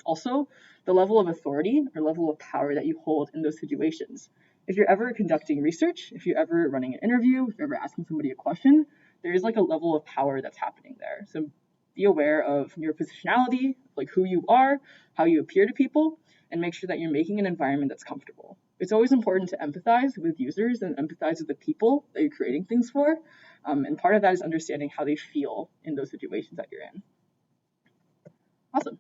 also the level of authority or level of power that you hold in those situations. If you're ever conducting research, if you're ever running an interview, if you're ever asking somebody a question, there is like a level of power that's happening there. So be aware of your positionality, like who you are, how you appear to people, and make sure that you're making an environment that's comfortable. It's always important to empathize with users and empathize with the people that you're creating things for. And part of that is understanding how they feel in those situations that you're in. Awesome.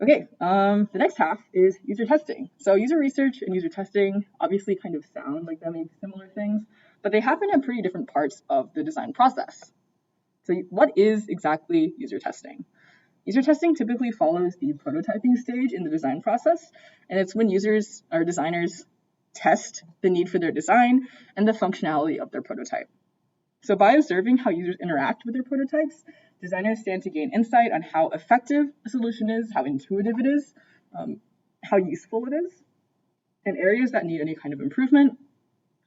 Okay, the next half is user testing. So user research and user testing obviously kind of sound like they may be similar things, but they happen at pretty different parts of the design process. So what is exactly user testing? User testing typically follows the prototyping stage in the design process, and it's when users or designers test the need for their design and the functionality of their prototype. So by observing how users interact with their prototypes, designers stand to gain insight on how effective a solution is, how intuitive it is, how useful it is, and areas that need any kind of improvement.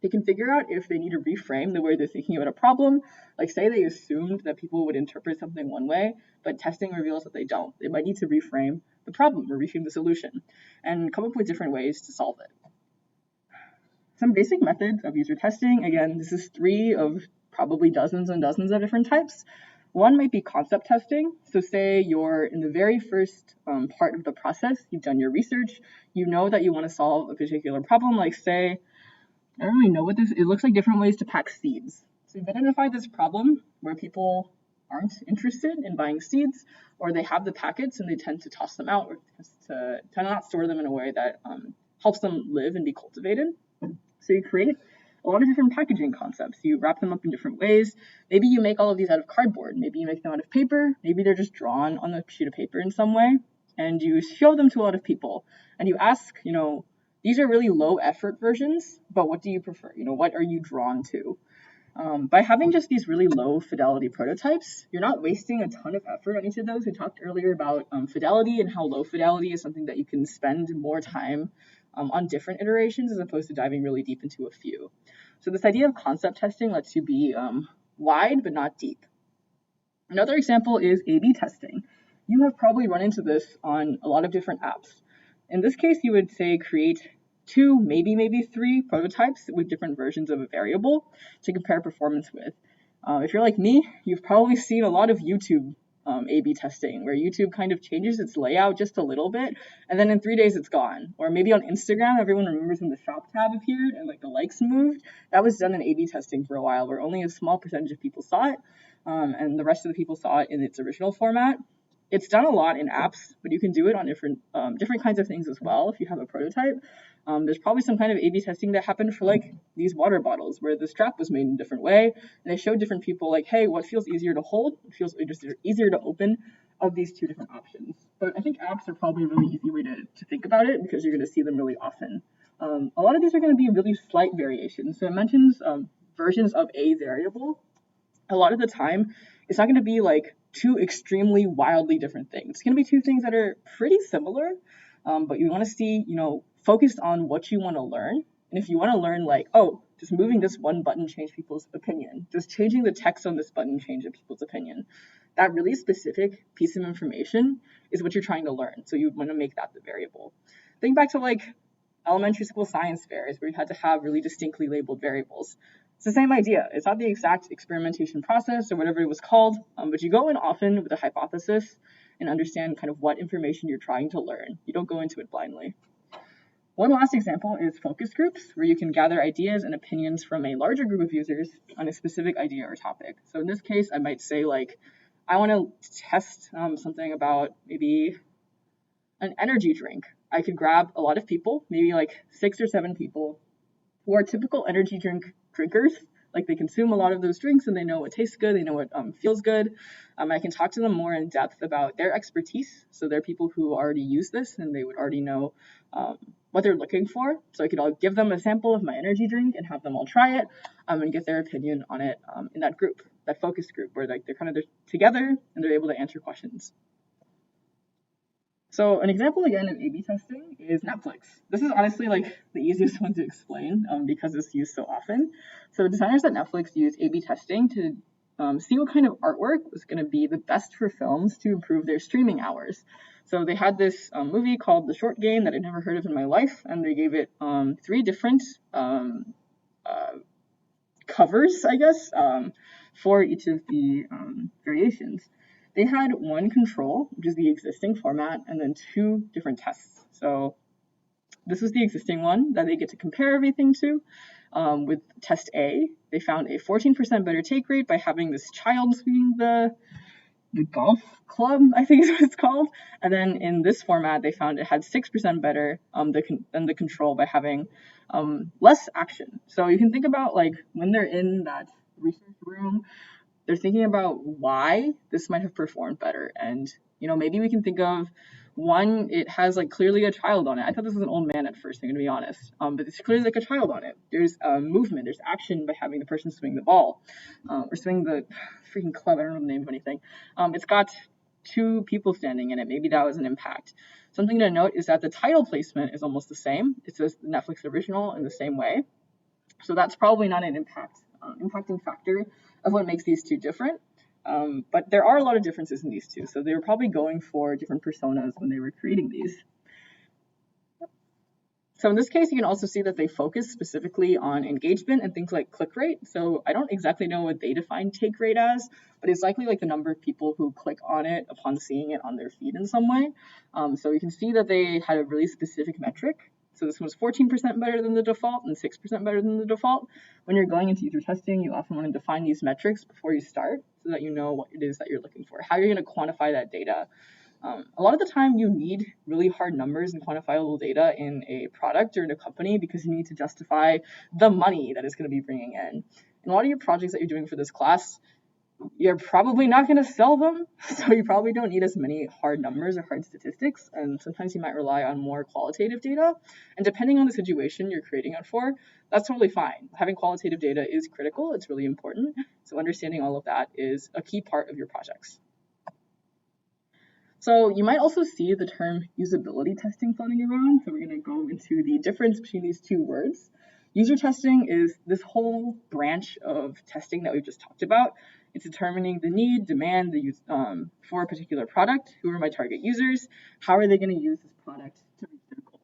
They can figure out if they need to reframe the way they're thinking about a problem. Like say they assumed that people would interpret something one way, but testing reveals that they don't. They might need to reframe the problem or reframe the solution and come up with different ways to solve it. Some basic methods of user testing. Again, this is 3 of probably dozens and dozens of different types. One might be concept testing. So say you're in the very first part of the process, you've done your research, you know that you want to solve a particular problem, like say, I don't really know what this is. It looks like different ways to pack seeds. So you've identified this problem where people aren't interested in buying seeds, or they have the packets and they tend to toss them out or to not store them in a way that helps them live and be cultivated. So you create a lot of different packaging concepts. You wrap them up in different ways. Maybe you make all of these out of cardboard. Maybe you make them out of paper. Maybe they're just drawn on a sheet of paper in some way. And you show them to a lot of people. And you ask, these are really low effort versions, but what do you prefer? What are you drawn to? By having just these really low fidelity prototypes, you're not wasting a ton of effort on each of those. We talked earlier about fidelity and how low fidelity is something that you can spend more time on different iterations as opposed to diving really deep into a few. So this idea of concept testing lets you be wide but not deep. Another example is A/B testing. You have probably run into this on a lot of different apps. In this case, you would say create 2, maybe 3 prototypes with different versions of a variable to compare performance with. If you're like me, you've probably seen a lot of YouTube A/B testing, where YouTube kind of changes its layout just a little bit, and then in 3 days it's gone. Or maybe on Instagram, everyone remembers when the shop tab appeared and like the likes moved. That was done in A/B testing for a while, where only a small percentage of people saw it, and the rest of the people saw it in its original format. It's done a lot in apps, but you can do it on different kinds of things as well if you have a prototype. There's probably some kind of A/B testing that happened for like these water bottles where the strap was made in a different way, and they showed different people like, hey, what feels easier to hold, what feels easier to open of these 2 different options. But I think apps are probably a really easy way to think about it because you're going to see them really often. A lot of these are going to be really slight variations. So it mentions versions of a variable. A lot of the time, it's not going to be like 2 extremely wildly different things. It's going to be 2 things that are pretty similar, but you want to see, focused on what you want to learn. And if you want to learn like, oh, does moving this one button change people's opinion? Does changing the text on this button change people's opinion? That really specific piece of information is what you're trying to learn. So you want to make that the variable. Think back to like elementary school science fairs where you had to have really distinctly labeled variables. It's the same idea. It's not the exact experimentation process or whatever it was called, but you go in often with a hypothesis and understand kind of what information you're trying to learn. You don't go into it blindly. One last example is focus groups, where you can gather ideas and opinions from a larger group of users on a specific idea or topic. So in this case, I might say like, I want to test something about maybe an energy drink. I could grab a lot of people, maybe like 6 or 7 people who are typical energy drinkers. Like they consume a lot of those drinks and they know what tastes good, they know what feels good. I can talk to them more in depth about their expertise. So they're people who already use this and they would already know what they're looking for. So I could give them a sample of my energy drink and have them all try it and get their opinion on it in that group, that focus group, where like they're together and they're able to answer questions. So an example again of A/B testing is Netflix. This is honestly like the easiest one to explain because it's used so often. So designers at Netflix use A/B testing to see what kind of artwork was going to be the best for films to improve their streaming hours. So they had this movie called The Short Game that I'd never heard of in my life, and they gave it 3 different covers, I guess, for each of the variations. They had one control, which is the existing format, and then 2 different tests. So this was the existing one that they get to compare everything to. With test A, they found a 14% better take rate by having this child swinging the golf club, I think is what it's called. And then in this format, they found it had 6% better than the control by having less action. So you can think about like when they're in that research room, they're thinking about why this might have performed better. And, you know, maybe we can think of one, it has like clearly a child on it. I thought this was an old man at first, I'm gonna be honest. But it's clearly like a child on it. There's movement, there's action by having the person swing the ball, or swing the freaking club, I don't know the name of anything. It's got 2 people standing in it, maybe that was an impact. Something to note is that the title placement is almost the same. It says Netflix original in the same way. So that's probably not an impacting factor of what makes these 2 different. But there are a lot of differences in these 2, so they were probably going for different personas when they were creating these. So in this case, you can also see that they focus specifically on engagement and things like click rate. So I don't exactly know what they define take rate as, but it's likely like the number of people who click on it upon seeing it on their feed in some way. So you can see that they had a really specific metric. So this was 14% better than the default and 6% better than the default. When you're going into user testing, you often want to define these metrics before you start so that you know what it is that you're looking for, how you're going to quantify that data. A lot of the time you need really hard numbers and quantifiable data in a product or in a company because you need to justify the money that it's going to be bringing in. And a lot of your projects that you're doing for this class, you're probably not going to sell them, so you probably don't need as many hard numbers or hard statistics, and sometimes you might rely on more qualitative data. And depending on the situation you're creating it for, that's totally fine. Having qualitative data is critical, it's really important, so understanding all of that is a key part of your projects. So you might also see the term usability testing floating around, so we're going to go into the difference between these 2 words. User testing is this whole branch of testing that we've just talked about. It's determining the need, demand for a particular product, who are my target users, how are they going to use this product to reach their goals.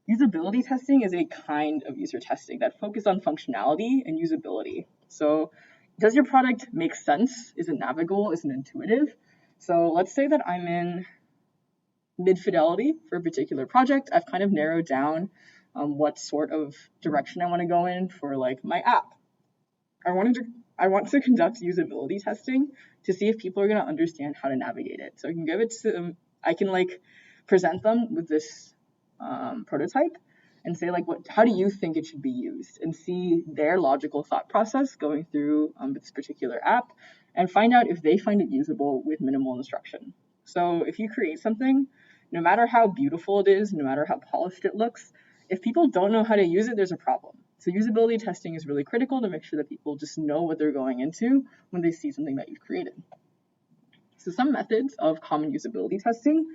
Usability testing is a kind of user testing that focuses on functionality and usability. So does your product make sense? Is it navigable? Is it intuitive? So let's say that I'm in mid-fidelity for a particular project. I've kind of narrowed down what sort of direction I want to go in for like my app. I want to conduct usability testing to see if people are going to understand how to navigate it. So I can give it to them, I can like present them with this prototype and say like, how do you think it should be used, and see their logical thought process going through this particular app, and find out if they find it usable with minimal instruction. So if you create something, no matter how beautiful it is, no matter how polished it looks, if people don't know how to use it, there's a problem. So usability testing is really critical to make sure that people just know what they're going into when they see something that you've created. So some methods of common usability testing.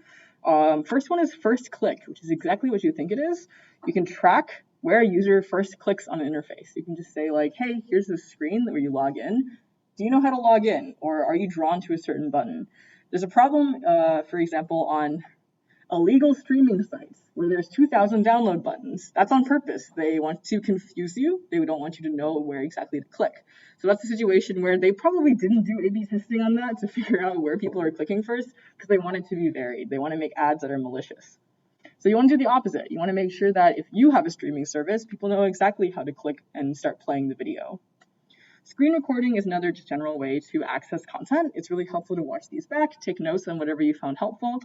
First one is first click, which is exactly what you think it is. You can track where a user first clicks on an interface. You can just say like, hey, here's the screen where you log in. Do you know how to log in, or are you drawn to a certain button? There's a problem, for example, on illegal streaming sites where there's 2,000 download buttons. That's on purpose. They want to confuse you. They don't want you to know where exactly to click. So that's a situation where they probably didn't do A/B testing on that to figure out where people are clicking first, because they want it to be varied. They want to make ads that are malicious. So you want to do the opposite. You want to make sure that if you have a streaming service, people know exactly how to click and start playing the video. Screen recording is another general way to access content. It's really helpful to watch these back, take notes on whatever you found helpful.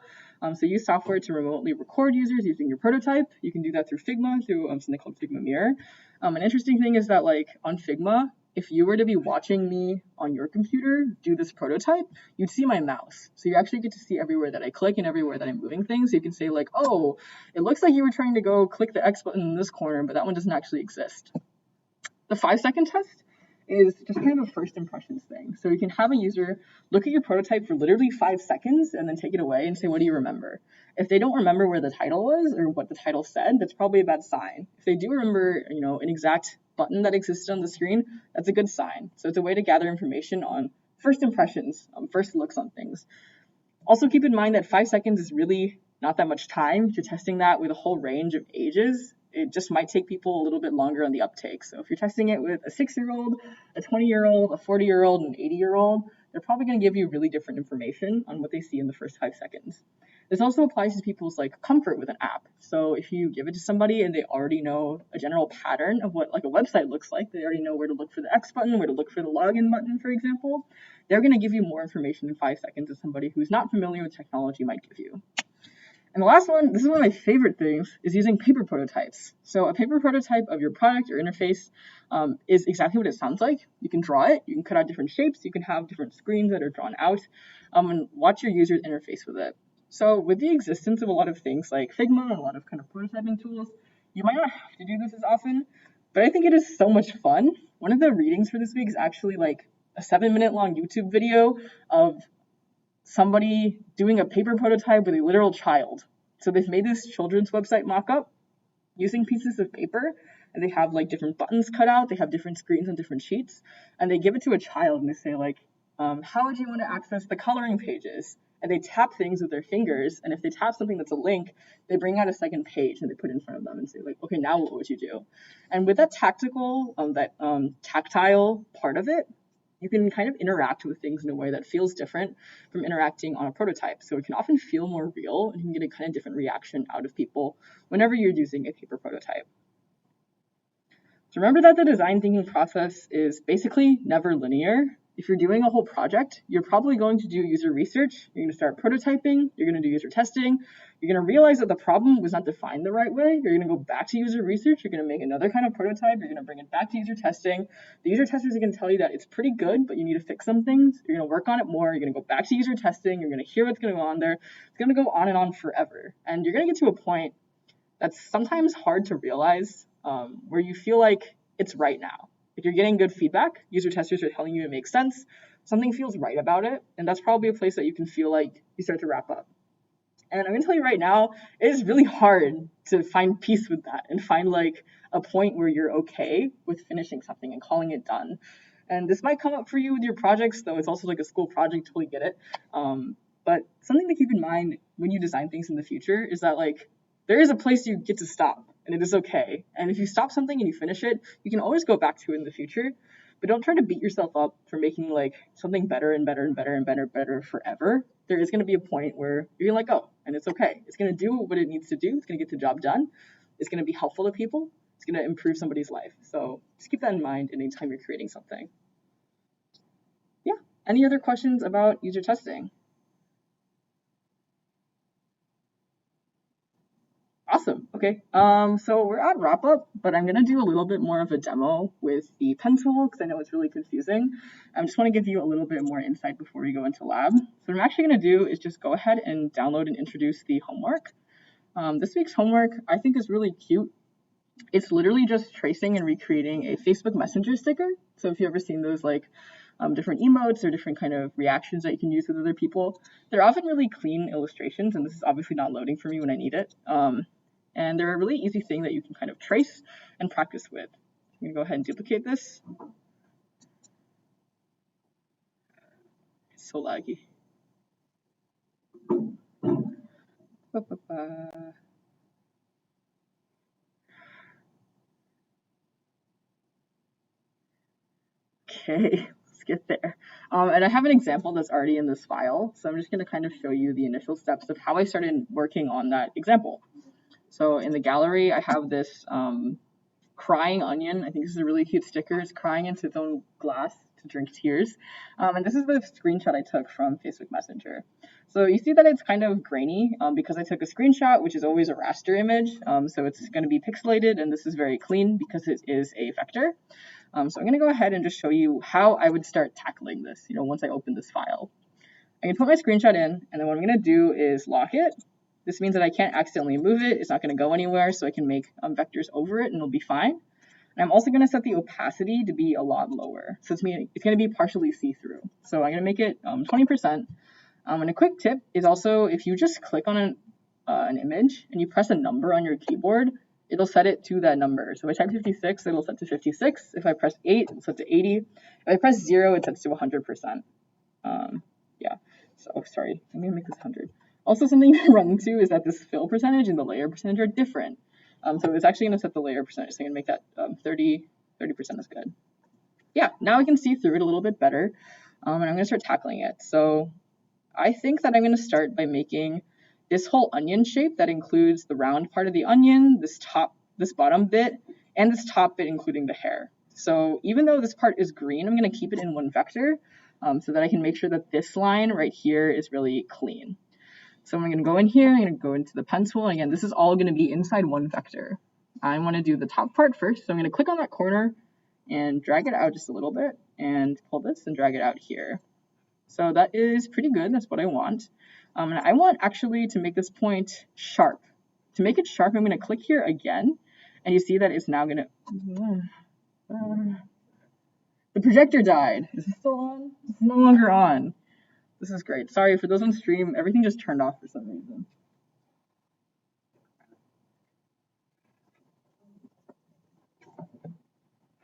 So use software to remotely record users using your prototype. You can do that through Figma, through something called Figma Mirror. An interesting thing is that like on Figma, if you were to be watching me on your computer do this prototype, you'd see my mouse. So you actually get to see everywhere that I click and everywhere that I'm moving things. So you can say like, oh, it looks like you were trying to go click the X button in this corner, but that one doesn't actually exist. The 5-second test is just kind of a first impressions thing. So you can have a user look at your prototype for literally 5 seconds and then take it away and say, what do you remember? If they don't remember where the title was or what the title said, that's probably a bad sign. If they do remember, an exact button that existed on the screen, that's a good sign. So it's a way to gather information on first impressions, first looks on things. Also keep in mind that 5 seconds is really not that much time. If you're testing that with a whole range of ages, it just might take people a little bit longer on the uptake. So if you're testing it with a 6-year-old, a 20-year-old, a 40-year-old, and an 80-year-old, they're probably going to give you really different information on what they see in the first 5 seconds. This also applies to people's comfort with an app. So if you give it to somebody and they already know a general pattern of what a website looks like, they already know where to look for the X button, where to look for the login button, for example, they're going to give you more information in 5 seconds than somebody who's not familiar with technology might give you. And the last one, this is one of my favorite things, is using paper prototypes. So a paper prototype of your product or interface is exactly what it sounds like. You can draw it, you can cut out different shapes, you can have different screens that are drawn out, and watch your users interface with it. So with the existence of a lot of things like Figma and a lot of kind of prototyping tools, you might not have to do this as often, but I think it is so much fun. One of the readings for this week is actually a 7-minute long YouTube video of somebody doing a paper prototype with a literal child. So they've made this children's website mock-up using pieces of paper, and they have different buttons cut out, they have different screens on different sheets, and they give it to a child and they say how would you want to access the coloring pages? And they tap things with their fingers, and if they tap something that's a link, they bring out a second page and they put it in front of them and say okay, now what would you do? And with that tactile part of it, you can kind of interact with things in a way that feels different from interacting on a prototype. So it can often feel more real, and you can get a kind of different reaction out of people whenever you're using a paper prototype. So remember that the design thinking process is basically never linear. If you're doing a whole project, you're probably going to do user research, you're going to start prototyping, you're going to do user testing, you're going to realize that the problem was not defined the right way, you're going to go back to user research, you're going to make another kind of prototype, you're going to bring it back to user testing. The user testers are going to tell you that it's pretty good, but you need to fix some things. You're going to work on it more, you're going to go back to user testing, you're going to hear what's going to go on there. It's going to go on and on forever. And you're going to get to a point that's sometimes hard to realize, where you feel like it's right now. If you're getting good feedback, user testers are telling you it makes sense, something feels right about it, and that's probably a place that you can feel like you start to wrap up. And I'm going to tell you right now, it is really hard to find peace with that and find a point where you're okay with finishing something and calling it done. And this might come up for you with your projects, though it's also a school project, totally get it. But something to keep in mind when you design things in the future is that there is a place you get to stop, and it is okay. And if you stop something and you finish it, you can always go back to it in the future. But don't try to beat yourself up for making something better and better and better and better forever. There is going to be a point where you're going to let go, and it's okay. It's going to do what it needs to do. It's going to get the job done. It's going to be helpful to people. It's going to improve somebody's life. So just keep that in mind anytime you're creating something. Yeah. Any other questions about user testing? Awesome. Okay. So we're at wrap up, but I'm gonna do a little bit more of a demo with the pen tool because I know it's really confusing. I just want to give you a little bit more insight before we go into lab. So what I'm actually gonna do is just go ahead and download and introduce the homework. This week's homework I think is really cute. It's literally just tracing and recreating a Facebook Messenger sticker. So if you've ever seen those different emotes or different kind of reactions that you can use with other people, they're often really clean illustrations, and this is obviously not loading for me when I need it. And they're a really easy thing that you can kind of trace and practice with. I'm going to go ahead and duplicate this. It's so laggy. Okay, let's get there. And I have an example that's already in this file, so I'm just going to kind of show you the initial steps of how I started working on that example. So in the gallery, I have this crying onion. I think this is a really cute sticker. It's crying into its own glass to drink tears. And this is the screenshot I took from Facebook Messenger. So you see that it's kind of grainy because I took a screenshot, which is always a raster image. So it's going to be pixelated, and this is very clean because it is a vector. So I'm going to go ahead and just show you how I would start tackling this, once I open this file. I can put my screenshot in, and then what I'm going to do is lock it. This means that I can't accidentally move it. It's not going to go anywhere, so I can make vectors over it, and it'll be fine. And I'm also going to set the opacity to be a lot lower. So it's going to be partially see-through. So I'm going to make it 20%. And a quick tip is also if you just click on an image and you press a number on your keyboard, it'll set it to that number. So if I type 56, it'll set to 56. If I press 8, it'll set to 80. If I press 0, it sets to 100%. Yeah, so sorry, I'm gonna make this 100. Also, something you run into is that this fill percentage and the layer percentage are different. So it's actually gonna set the layer percentage, so I'm gonna make that 30% is good. Yeah, now I can see through it a little bit better, and I'm gonna start tackling it. So I think that I'm gonna start by making this whole onion shape that includes the round part of the onion, this bottom bit, and this top bit including the hair. So even though this part is green, I'm gonna keep it in one vector so that I can make sure that this line right here is really clean. So I'm gonna go in here, I'm gonna go into the pen tool, and again, this is all gonna be inside one vector. I wanna do the top part first, so I'm gonna click on that corner and drag it out just a little bit, and pull this and drag it out here. So that is pretty good, that's what I want. And I want actually to make this point sharp. To make it sharp, I'm gonna click here again, and you see that it's now gonna, the projector died. Is it still on? It's no longer on. This is great. Sorry, for those on stream, everything just turned off for some reason.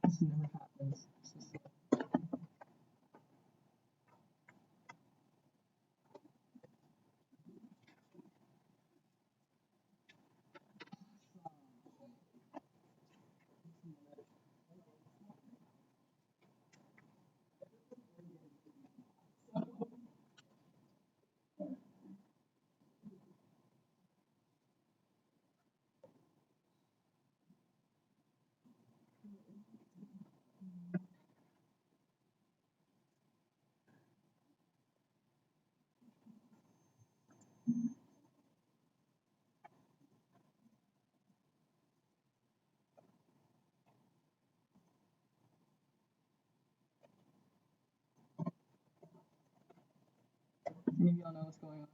This never happens. Maybe y'all know what's going on.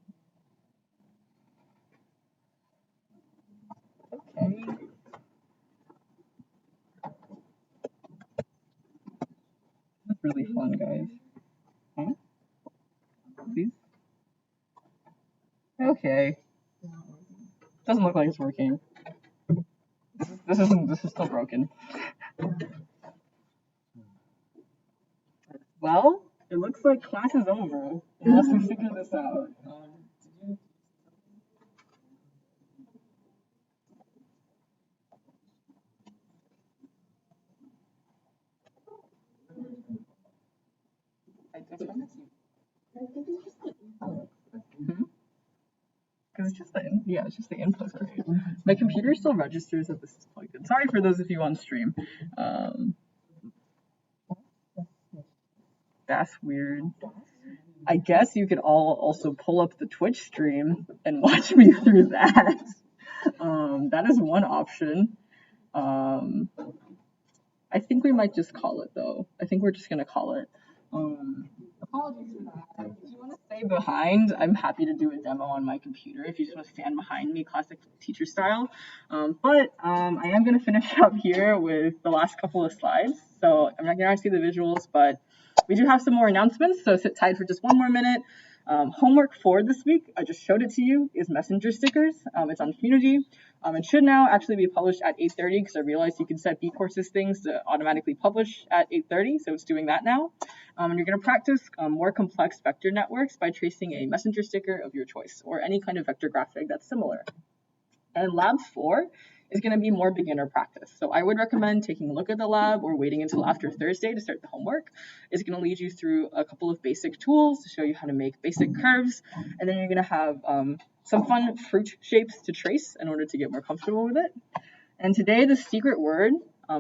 Okay. That's really fun, guys. Huh? Please? Okay. Doesn't look like it's working. This is still broken. Well, it looks like class is over, unless we figure this out. Because it's just the input. Right? My computer still registers that this is plugged in. Sorry for those of you on stream. That's weird. I guess you could all also pull up the Twitch stream and watch me through that. That is one option. I think we might just call it though. I think we're just gonna call it. Apologies for that. If you want to stay behind, I'm happy to do a demo on my computer if you just want to stand behind me, classic teacher style. But I am going to finish up here with the last couple of slides. So I'm not going to see the visuals, but we do have some more announcements, so sit tight for just one more minute. Homework for this week, I just showed it to you, is messenger stickers. It's on community. It should now actually be published at 8:30 because I realized you can set bCourses things to automatically publish at 8:30, so it's doing that now. And you're going to practice more complex vector networks by tracing a messenger sticker of your choice or any kind of vector graphic that's similar. And lab 4 is going to be more beginner practice. So I would recommend taking a look at the lab or waiting until after Thursday to start the homework. It's going to lead you through a couple of basic tools to show you how to make basic curves. And then you're going to have some fun fruit shapes to trace in order to get more comfortable with it. And today the secret word,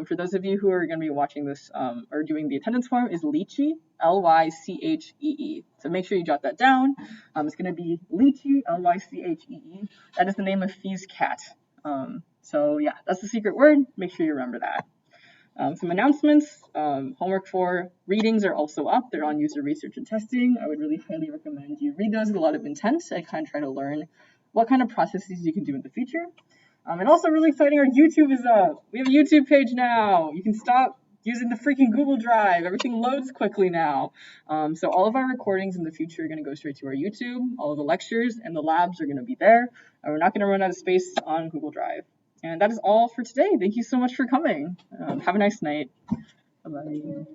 for those of you who are going to be watching this or doing the attendance form, is lychee, L-Y-C-H-E-E. So make sure you jot that down. It's going to be lychee, L-Y-C-H-E-E. That is the name of Fee's cat. So yeah, that's the secret word. Make sure you remember that. Some announcements, homework for readings are also up. They're on user research and testing. I would really highly recommend you read those with a lot of intent and kind of try to learn what kind of processes you can do in the future. And also really exciting, our YouTube is up. We have a YouTube page now. You can stop using the freaking Google Drive. Everything loads quickly now. So all of our recordings in the future are going to go straight to our YouTube. All of the lectures and the labs are going to be there. And we're not going to run out of space on Google Drive. And that is all for today. Thank you so much for coming. Have a nice night. Bye-bye.